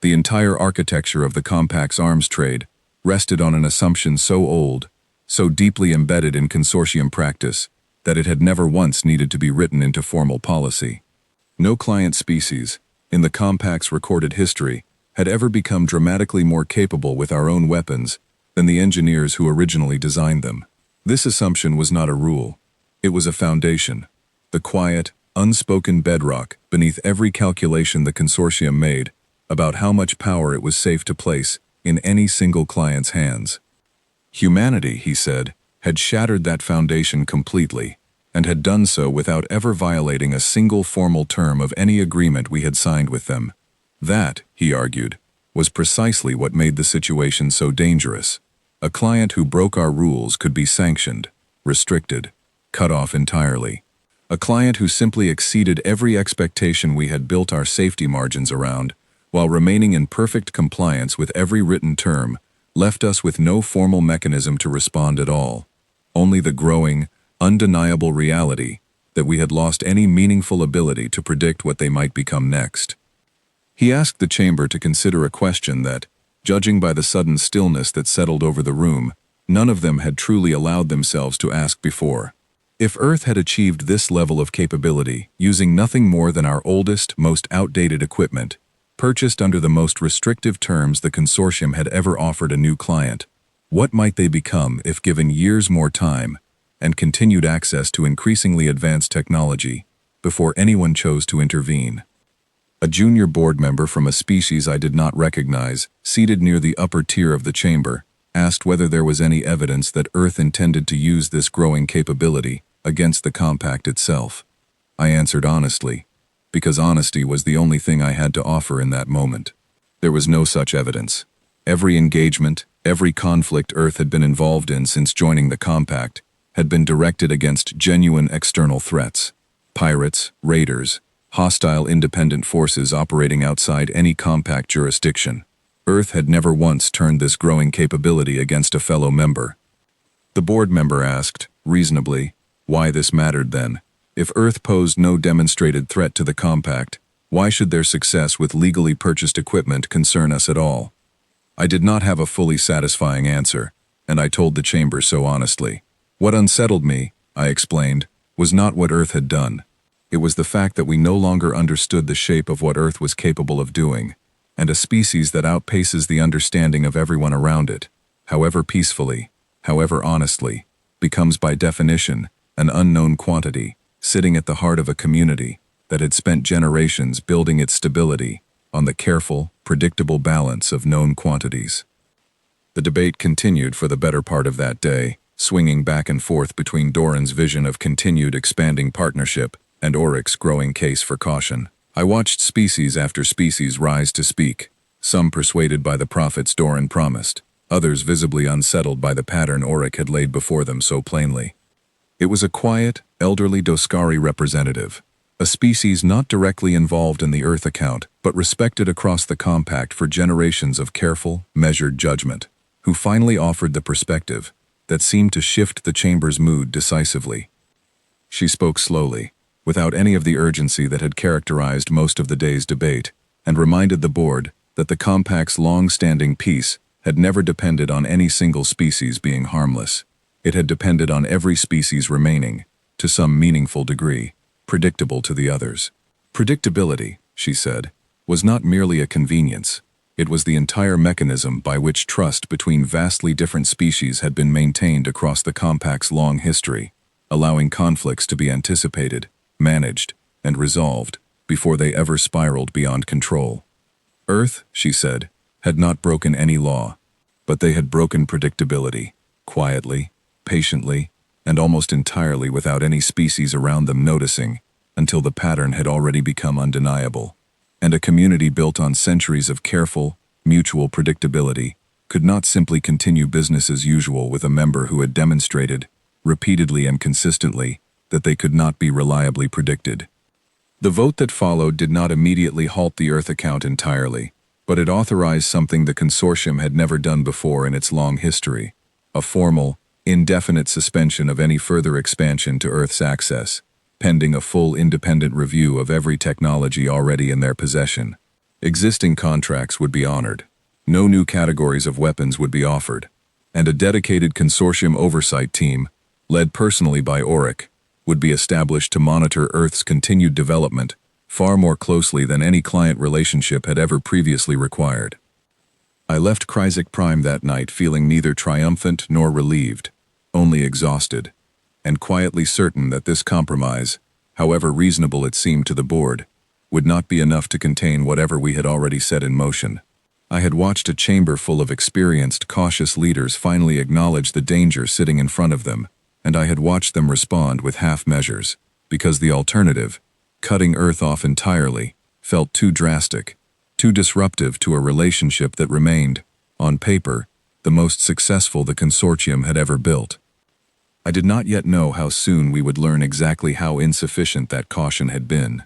The entire architecture of the Compact's arms trade rested on an assumption so old, so deeply embedded in consortium practice, that it had never once needed to be written into formal policy. No client species, in the Compact's recorded history, had ever become dramatically more capable with our own weapons than the engineers who originally designed them. This assumption was not a rule. It was a foundation, the quiet, unspoken bedrock beneath every calculation the consortium made about how much power it was safe to place in any single client's hands. Humanity, he said, had shattered that foundation completely, and had done so without ever violating a single formal term of any agreement we had signed with them. That, he argued, was precisely what made the situation so dangerous. A client who broke our rules could be sanctioned, restricted, cut off entirely. A client who simply exceeded every expectation we had built our safety margins around, while remaining in perfect compliance with every written term, left us with no formal mechanism to respond at all. Only the growing, undeniable reality that we had lost any meaningful ability to predict what they might become next. He asked the chamber to consider a question that, judging by the sudden stillness that settled over the room, none of them had truly allowed themselves to ask before. If Earth had achieved this level of capability, using nothing more than our oldest, most outdated equipment, purchased under the most restrictive terms the consortium had ever offered a new client, what might they become if given years more time and continued access to increasingly advanced technology before anyone chose to intervene? A junior board member from a species I did not recognize, seated near the upper tier of the chamber, asked whether there was any evidence that Earth intended to use this growing capability against the compact itself. I answered honestly, because honesty was the only thing I had to offer in that moment. There was no such evidence. Every engagement, every conflict Earth had been involved in since joining the compact had been directed against genuine external threats: pirates, raiders, hostile independent forces operating outside any compact jurisdiction. Earth had never once turned this growing capability against a fellow member. The board member asked, reasonably, why this mattered then. If Earth posed no demonstrated threat to the compact, why should their success with legally purchased equipment concern us at all? I did not have a fully satisfying answer, and I told the chamber so honestly. What unsettled me, I explained, was not what Earth had done. It was the fact that we no longer understood the shape of what Earth was capable of doing, and a species that outpaces the understanding of everyone around it, however peacefully, however honestly, becomes by definition an unknown quantity, sitting at the heart of a community that had spent generations building its stability on the careful, predictable balance of known quantities. The debate continued for the better part of that day, swinging back and forth between Doran's vision of continued expanding partnership and Oryx's growing case for caution. I watched species after species rise to speak, some persuaded by the profits Doran promised, others visibly unsettled by the pattern Oryx had laid before them so plainly. It was a quiet, elderly Doskari representative, a species not directly involved in the Earth account, but respected across the compact for generations of careful, measured judgment, who finally offered the perspective that seemed to shift the chamber's mood decisively. She spoke slowly, without any of the urgency that had characterized most of the day's debate, and reminded the board that the compact's long-standing peace had never depended on any single species being harmless. It had depended on every species remaining, to some meaningful degree, predictable to the others. Predictability, she said, was not merely a convenience. It was the entire mechanism by which trust between vastly different species had been maintained across the compact's long history, allowing conflicts to be anticipated, managed, and resolved before they ever spiraled beyond control. Earth, she said, had not broken any law, but they had broken predictability, quietly, patiently, and almost entirely without any species around them noticing, until the pattern had already become undeniable. And a community built on centuries of careful, mutual predictability could not simply continue business as usual with a member who had demonstrated, repeatedly and consistently, that they could not be reliably predicted. The vote that followed did not immediately halt the Earth account entirely, but it authorized something the consortium had never done before in its long history: a formal, indefinite suspension of any further expansion to Earth's access, pending a full independent review of every technology already in their possession. Existing contracts would be honored, no new categories of weapons would be offered, and a dedicated consortium oversight team, led personally by Oryx, would be established to monitor Earth's continued development far more closely than any client relationship had ever previously required. I left Kryzik Prime that night feeling neither triumphant nor relieved, only exhausted, and quietly certain that this compromise, however reasonable it seemed to the board, would not be enough to contain whatever we had already set in motion. I had watched a chamber full of experienced, cautious leaders finally acknowledge the danger sitting in front of them, and I had watched them respond with half measures, because the alternative, cutting Earth off entirely, felt too drastic, too disruptive to a relationship that remained, on paper, the most successful the consortium had ever built. I did not yet know how soon we would learn exactly how insufficient that caution had been.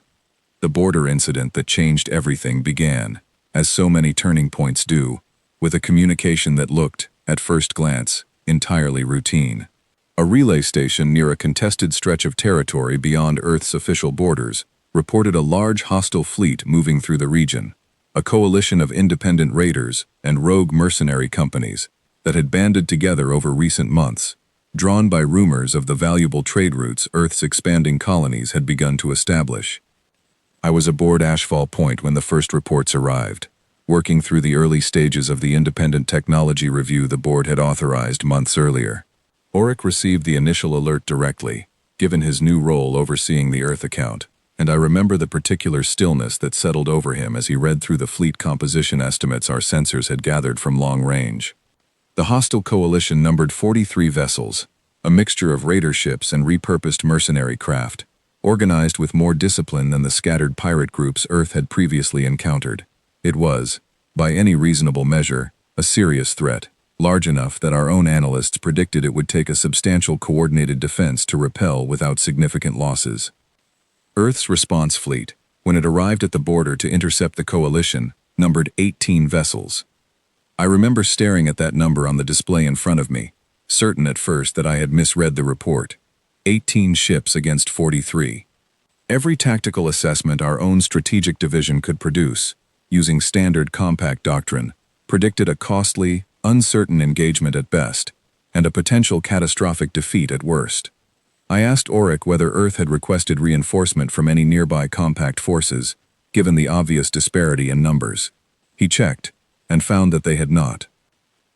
The border incident that changed everything began, as so many turning points do, with a communication that looked, at first glance, entirely routine. A relay station near a contested stretch of territory beyond Earth's official borders reported a large hostile fleet moving through the region, a coalition of independent raiders and rogue mercenary companies that had banded together over recent months, drawn by rumors of the valuable trade routes Earth's expanding colonies had begun to establish. I was aboard Ashfall Point when the first reports arrived, working through the early stages of the independent technology review the board had authorized months earlier. Auric received the initial alert directly, given his new role overseeing the Earth account, and I remember the particular stillness that settled over him as he read through the fleet composition estimates our sensors had gathered from long range. The hostile coalition numbered 43 vessels, a mixture of raider ships and repurposed mercenary craft, organized with more discipline than the scattered pirate groups Earth had previously encountered. It was, by any reasonable measure, a serious threat, large enough that our own analysts predicted it would take a substantial coordinated defense to repel without significant losses. Earth's response fleet, when it arrived at the border to intercept the coalition, numbered 18 vessels. I remember staring at that number on the display in front of me, certain at first that I had misread the report. 18 ships against 43. Every tactical assessment our own strategic division could produce, using standard compact doctrine, predicted a costly, uncertain engagement at best, and a potential catastrophic defeat at worst. I asked Auric whether Earth had requested reinforcement from any nearby compact forces, given the obvious disparity in numbers. He checked, and found that they had not.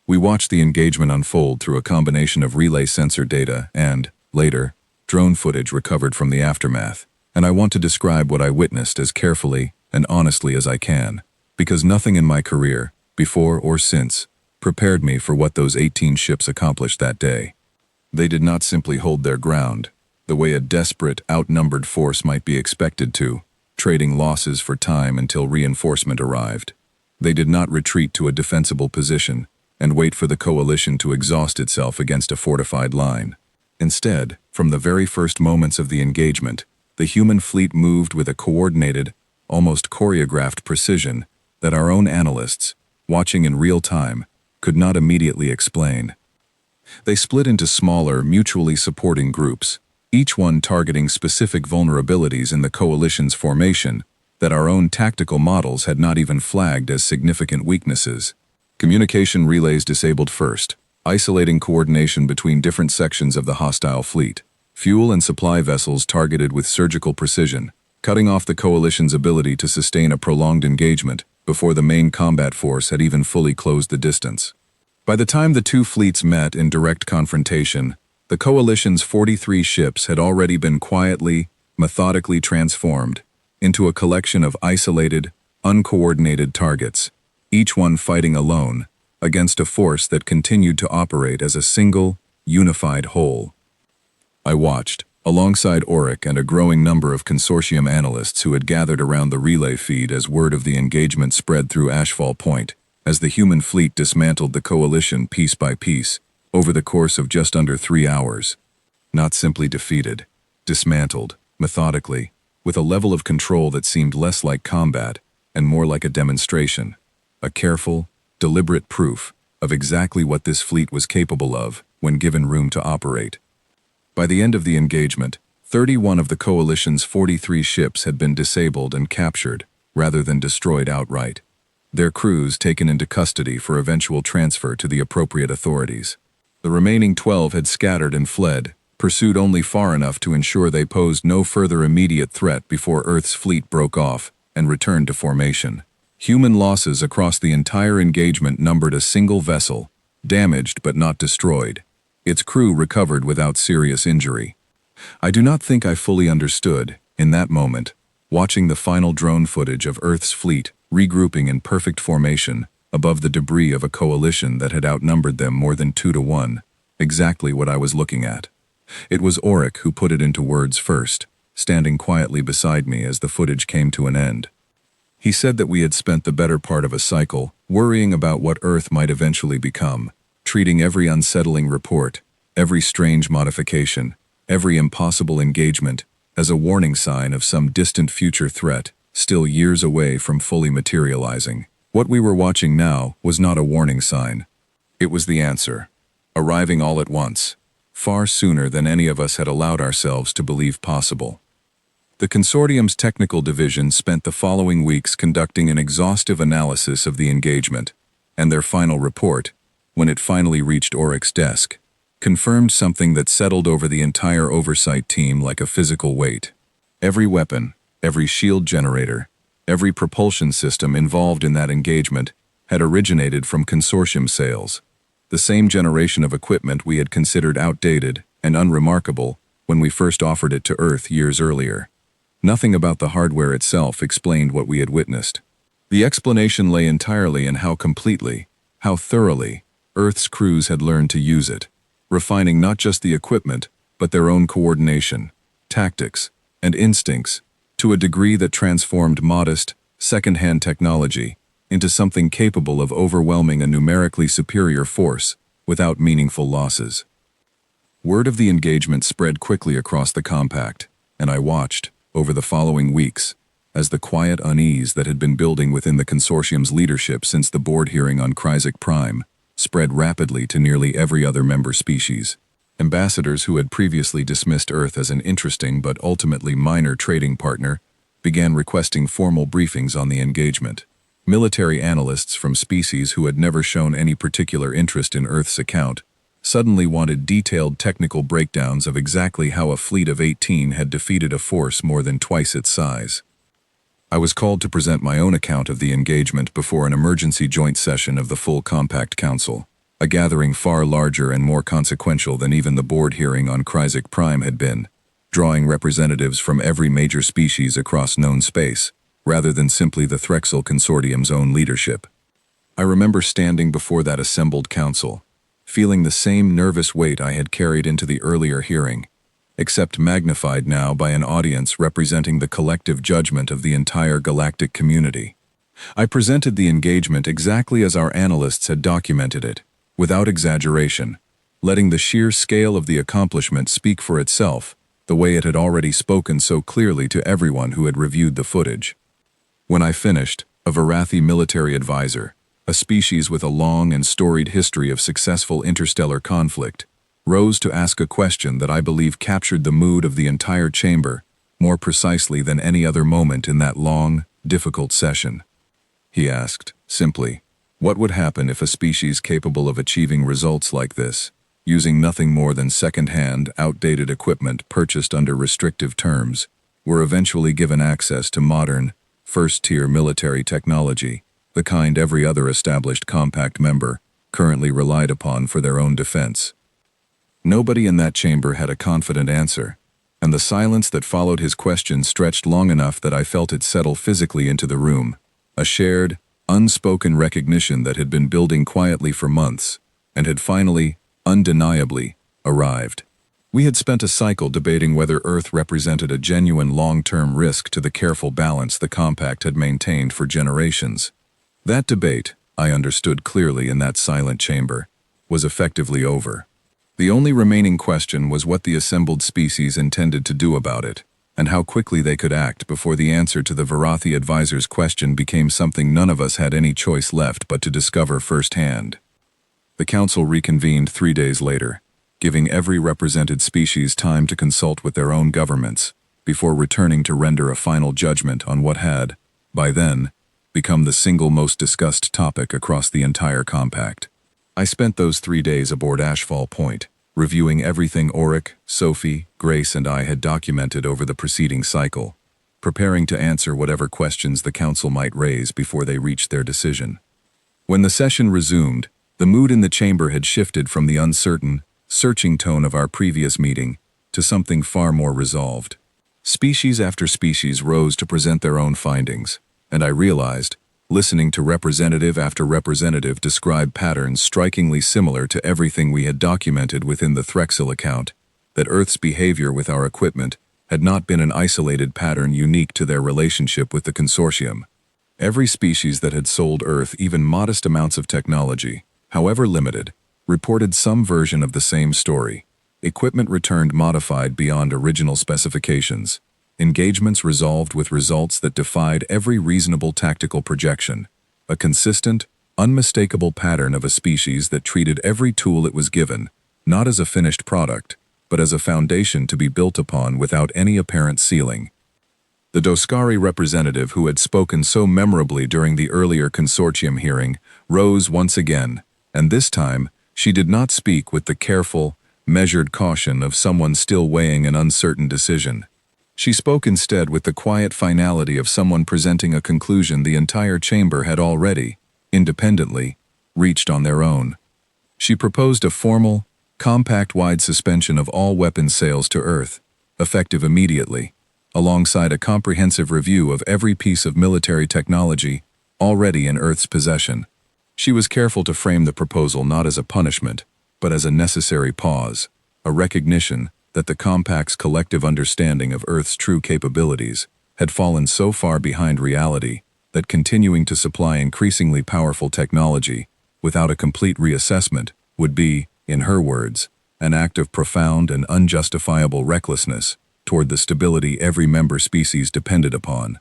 We watched the engagement unfold through a combination of relay sensor data and, later, drone footage recovered from the aftermath, and I want to describe what I witnessed as carefully and honestly as I can, because nothing in my career, before or since, prepared me for what those 18 ships accomplished that day. They did not simply hold their ground, the way a desperate, outnumbered force might be expected to, trading losses for time until reinforcement arrived. They did not retreat to a defensible position and wait for the coalition to exhaust itself against a fortified line. Instead, from the very first moments of the engagement, the human fleet moved with a coordinated, almost choreographed precision that our own analysts, watching in real time, could not immediately explain. They split into smaller, mutually supporting groups, each one targeting specific vulnerabilities in the coalition's formation that our own tactical models had not even flagged as significant weaknesses. Communication relays disabled first, isolating coordination between different sections of the hostile fleet. Fuel and supply vessels targeted with surgical precision, cutting off the coalition's ability to sustain a prolonged engagement before the main combat force had even fully closed the distance. By the time the two fleets met in direct confrontation, the coalition's 43 ships had already been quietly, methodically transformed into a collection of isolated, uncoordinated targets, each one fighting alone against a force that continued to operate as a single, unified whole. I watched, alongside Auric and a growing number of consortium analysts who had gathered around the relay feed as word of the engagement spread through Ashfall Point, as the human fleet dismantled the coalition piece by piece over the course of just under 3 hours. Not simply defeated, dismantled, methodically, with a level of control that seemed less like combat and more like a demonstration, a careful, deliberate proof of exactly what this fleet was capable of when given room to operate. By the end of the engagement, 31 of the coalition's 43 ships had been disabled and captured, rather than destroyed outright, their crews taken into custody for eventual transfer to the appropriate authorities. The remaining 12 had scattered and fled, pursued only far enough to ensure they posed no further immediate threat before Earth's fleet broke off and returned to formation. Human losses across the entire engagement numbered a single vessel, damaged but not destroyed. Its crew recovered without serious injury. I do not think I fully understood, in that moment, watching the final drone footage of Earth's fleet regrouping in perfect formation above the debris of a coalition that had outnumbered them more than 2-1, exactly what I was looking at. It was Auric who put it into words first, standing quietly beside me as the footage came to an end. He said that we had spent the better part of a cycle worrying about what Earth might eventually become, treating every unsettling report, every strange modification, every impossible engagement as a warning sign of some distant future threat, still years away from fully materializing. What we were watching now was not a warning sign. It was the answer, arriving all at once, far sooner than any of us had allowed ourselves to believe possible. The consortium's technical division spent the following weeks conducting an exhaustive analysis of the engagement, and their final report, when it finally reached Auric's desk, confirmed something that settled over the entire oversight team like a physical weight. Every weapon, every shield generator, every propulsion system involved in that engagement had originated from consortium sales, the same generation of equipment we had considered outdated and unremarkable when we first offered it to Earth years earlier. Nothing about the hardware itself explained what we had witnessed. The explanation lay entirely in how completely, how thoroughly, Earth's crews had learned to use it, refining not just the equipment, but their own coordination, tactics, and instincts to a degree that transformed modest, second-hand technology into something capable of overwhelming a numerically superior force without meaningful losses. Word of the engagement spread quickly across the compact, and I watched, over the following weeks, as the quiet unease that had been building within the consortium's leadership since the board hearing on Kryzak Prime spread rapidly to nearly every other member species. Ambassadors who had previously dismissed Earth as an interesting but ultimately minor trading partner began requesting formal briefings on the engagement. Military analysts from species who had never shown any particular interest in Earth's account suddenly wanted detailed technical breakdowns of exactly how a fleet of 18 had defeated a force more than twice its size. I was called to present my own account of the engagement before an emergency joint session of the full Compact Council, a gathering far larger and more consequential than even the board hearing on Kryzak Prime had been, drawing representatives from every major species across known space, rather than simply the Threxel Consortium's own leadership. I remember standing before that assembled council, feeling the same nervous weight I had carried into the earlier hearing, except magnified now by an audience representing the collective judgment of the entire galactic community. I presented the engagement exactly as our analysts had documented it, without exaggeration, letting the sheer scale of the accomplishment speak for itself, the way it had already spoken so clearly to everyone who had reviewed the footage. When I finished, a Varathi military advisor, a species with a long and storied history of successful interstellar conflict, rose to ask a question that I believe captured the mood of the entire chamber more precisely than any other moment in that long, difficult session. He asked, simply, what would happen if a species capable of achieving results like this, using nothing more than second-hand, outdated equipment purchased under restrictive terms, were eventually given access to modern, first-tier military technology, the kind every other established Compact member currently relied upon for their own defense? Nobody in that chamber had a confident answer, and the silence that followed his question stretched long enough that I felt it settle physically into the room, a shared, unspoken recognition that had been building quietly for months, and had finally, undeniably, arrived. We had spent a cycle debating whether Earth represented a genuine long-term risk to the careful balance the Compact had maintained for generations. That debate, I understood clearly in that silent chamber, was effectively over. The only remaining question was what the assembled species intended to do about it, and how quickly they could act before the answer to the Varathi advisor's question became something none of us had any choice left but to discover firsthand. The council reconvened 3 days later, giving every represented species time to consult with their own governments, before returning to render a final judgment on what had, by then, become the single most discussed topic across the entire Compact. I spent those 3 days aboard Ashfall Point, reviewing everything Auric, Sophie, Grace, and I had documented over the preceding cycle, preparing to answer whatever questions the council might raise before they reached their decision. When the session resumed, the mood in the chamber had shifted from the uncertain, searching tone of our previous meeting to something far more resolved. Species after species rose to present their own findings, and I realized, listening to representative after representative describe patterns strikingly similar to everything we had documented within the Threxel account, that Earth's behavior with our equipment had not been an isolated pattern unique to their relationship with the consortium. Every species that had sold Earth even modest amounts of technology, however limited, reported some version of the same story. Equipment returned modified beyond original specifications. Engagements resolved with results that defied every reasonable tactical projection. A consistent, unmistakable pattern of a species that treated every tool it was given, not as a finished product, but as a foundation to be built upon without any apparent ceiling. The Doskari representative who had spoken so memorably during the earlier consortium hearing rose once again, and this time she did not speak with the careful, measured caution of someone still weighing an uncertain decision. She spoke instead with the quiet finality of someone presenting a conclusion the entire chamber had already, independently, reached on their own. She proposed a formal, compact-wide suspension of all weapons sales to Earth, effective immediately, alongside a comprehensive review of every piece of military technology already in Earth's possession. She was careful to frame the proposal not as a punishment, but as a necessary pause, a recognition that the Compact's collective understanding of Earth's true capabilities had fallen so far behind reality that continuing to supply increasingly powerful technology without a complete reassessment would be, in her words, an act of profound and unjustifiable recklessness toward the stability every member species depended upon.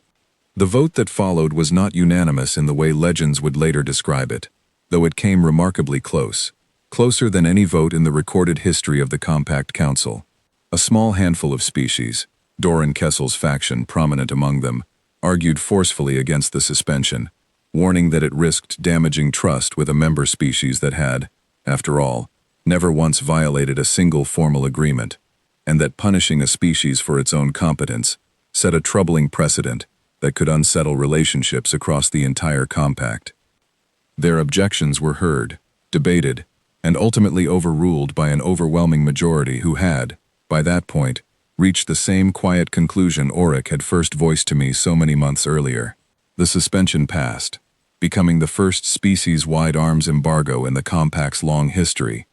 The vote that followed was not unanimous in the way legends would later describe it, though it came remarkably close, closer than any vote in the recorded history of the Compact Council. A small handful of species, Doran Kessel's faction prominent among them, argued forcefully against the suspension, warning that it risked damaging trust with a member species that had, after all, never once violated a single formal agreement, and that punishing a species for its own competence set a troubling precedent that could unsettle relationships across the entire Compact. Their objections were heard, debated, and ultimately overruled by an overwhelming majority who had, by that point, reached the same quiet conclusion Auric had first voiced to me so many months earlier. The suspension passed, becoming the first species-wide arms embargo in the Compact's long history,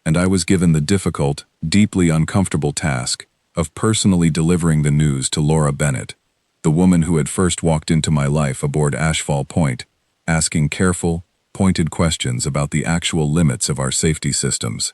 and I was given the difficult, deeply uncomfortable task of personally delivering the news to Laura Bennett, the woman who had first walked into my life aboard Ashfall Point, asking careful, pointed questions about the actual limits of our safety systems.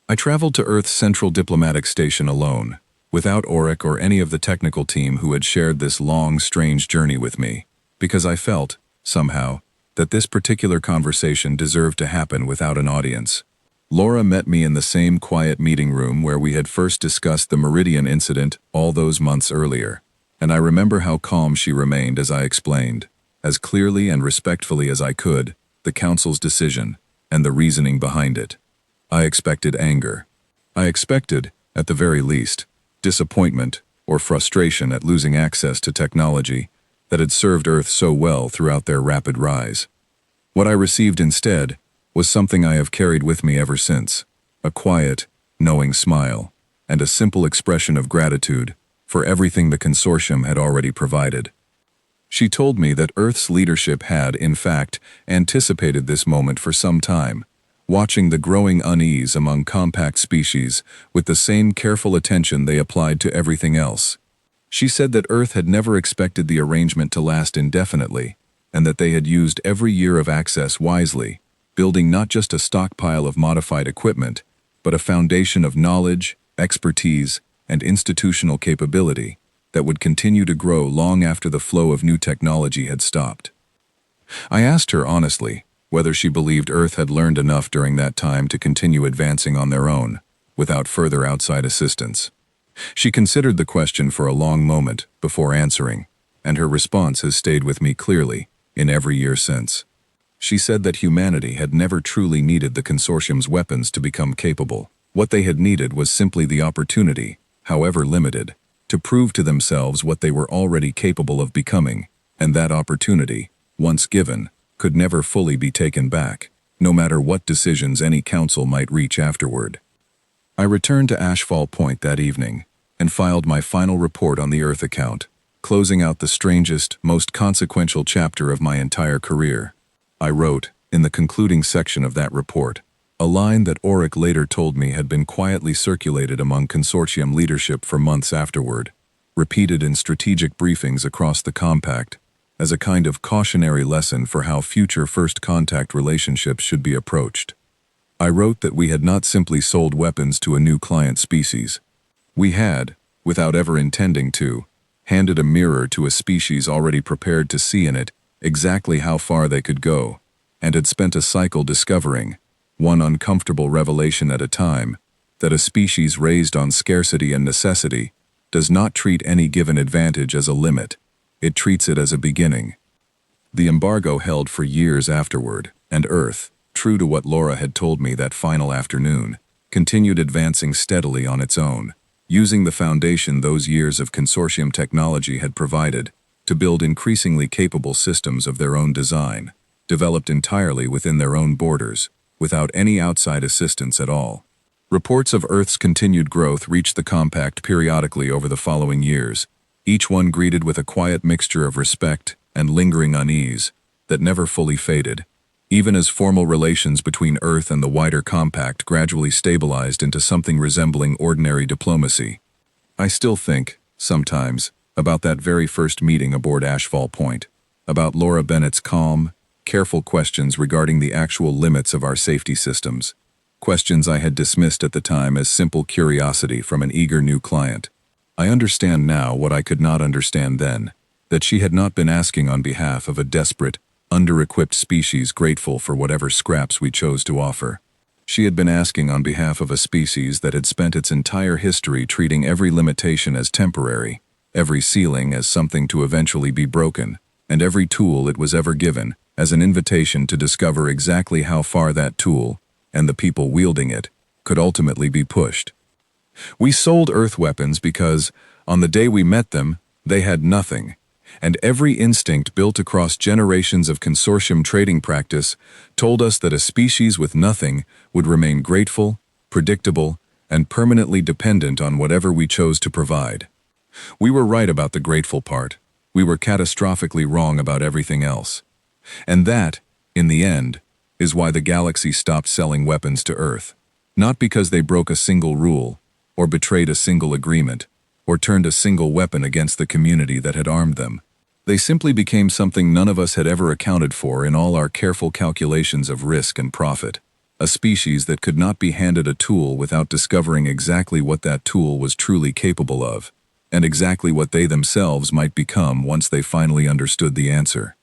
I traveled to Earth's Central Diplomatic Station alone, without Auric or any of the technical team who had shared this long, strange journey with me, because I felt, somehow, that this particular conversation deserved to happen without an audience. Laura met me in the same quiet meeting room where we had first discussed the Meridian incident all those months earlier, and I remember how calm she remained as I explained, as clearly and respectfully as I could, the Council's decision and the reasoning behind it. I expected anger. I expected, at the very least, disappointment or frustration at losing access to technology that had served Earth so well throughout their rapid rise. What I received instead was something I have carried with me ever since, a quiet, knowing smile, and a simple expression of gratitude for everything the consortium had already provided. She told me that Earth's leadership had, in fact, anticipated this moment for some time, watching the growing unease among compact species with the same careful attention they applied to everything else. She said that Earth had never expected the arrangement to last indefinitely, and that they had used every year of access wisely, building not just a stockpile of modified equipment, but a foundation of knowledge, expertise, and institutional capability that would continue to grow long after the flow of new technology had stopped. I asked her honestly whether she believed Earth had learned enough during that time to continue advancing on their own, without further outside assistance. She considered the question for a long moment before answering, and her response has stayed with me clearly in every year since. She said that humanity had never truly needed the consortium's weapons to become capable. What they had needed was simply the opportunity, however limited, to prove to themselves what they were already capable of becoming, and that opportunity, once given, could never fully be taken back, no matter what decisions any council might reach afterward. I returned to Ashfall Point that evening and filed my final report on the Earth account, closing out the strangest, most consequential chapter of my entire career. I wrote, in the concluding section of that report, a line that Auric later told me had been quietly circulated among consortium leadership for months afterward, repeated in strategic briefings across the compact, as a kind of cautionary lesson for how future first contact relationships should be approached. I wrote that we had not simply sold weapons to a new client species. We had, without ever intending to, handed a mirror to a species already prepared to see in it exactly how far they could go, and had spent a cycle discovering, one uncomfortable revelation at a time, that a species raised on scarcity and necessity does not treat any given advantage as a limit, it treats it as a beginning. The embargo held for years afterward, and Earth, true to what Laura had told me that final afternoon, continued advancing steadily on its own, using the foundation those years of consortium technology had provided to build increasingly capable systems of their own design, developed entirely within their own borders, without any outside assistance at all. Reports of Earth's continued growth reached the compact periodically over the following years, each one greeted with a quiet mixture of respect and lingering unease that never fully faded, even as formal relations between Earth and the wider compact gradually stabilized into something resembling ordinary diplomacy. I still think, sometimes, about that very first meeting aboard Ashfall Point, about Laura Bennett's calm, careful questions regarding the actual limits of our safety systems, questions I had dismissed at the time as simple curiosity from an eager new client. I understand now what I could not understand then, that she had not been asking on behalf of a desperate, under-equipped species grateful for whatever scraps we chose to offer. She had been asking on behalf of a species that had spent its entire history treating every limitation as temporary, every ceiling as something to eventually be broken, and every tool it was ever given as an invitation to discover exactly how far that tool, and the people wielding it, could ultimately be pushed. We sold Earth weapons because, on the day we met them, they had nothing, and every instinct built across generations of consortium trading practice told us that a species with nothing would remain grateful, predictable, and permanently dependent on whatever we chose to provide. We were right about the grateful part. We were catastrophically wrong about everything else. And that, in the end, is why the galaxy stopped selling weapons to Earth. Not because they broke a single rule, or betrayed a single agreement, or turned a single weapon against the community that had armed them. They simply became something none of us had ever accounted for in all our careful calculations of risk and profit. A species that could not be handed a tool without discovering exactly what that tool was truly capable of, and exactly what they themselves might become once they finally understood the answer.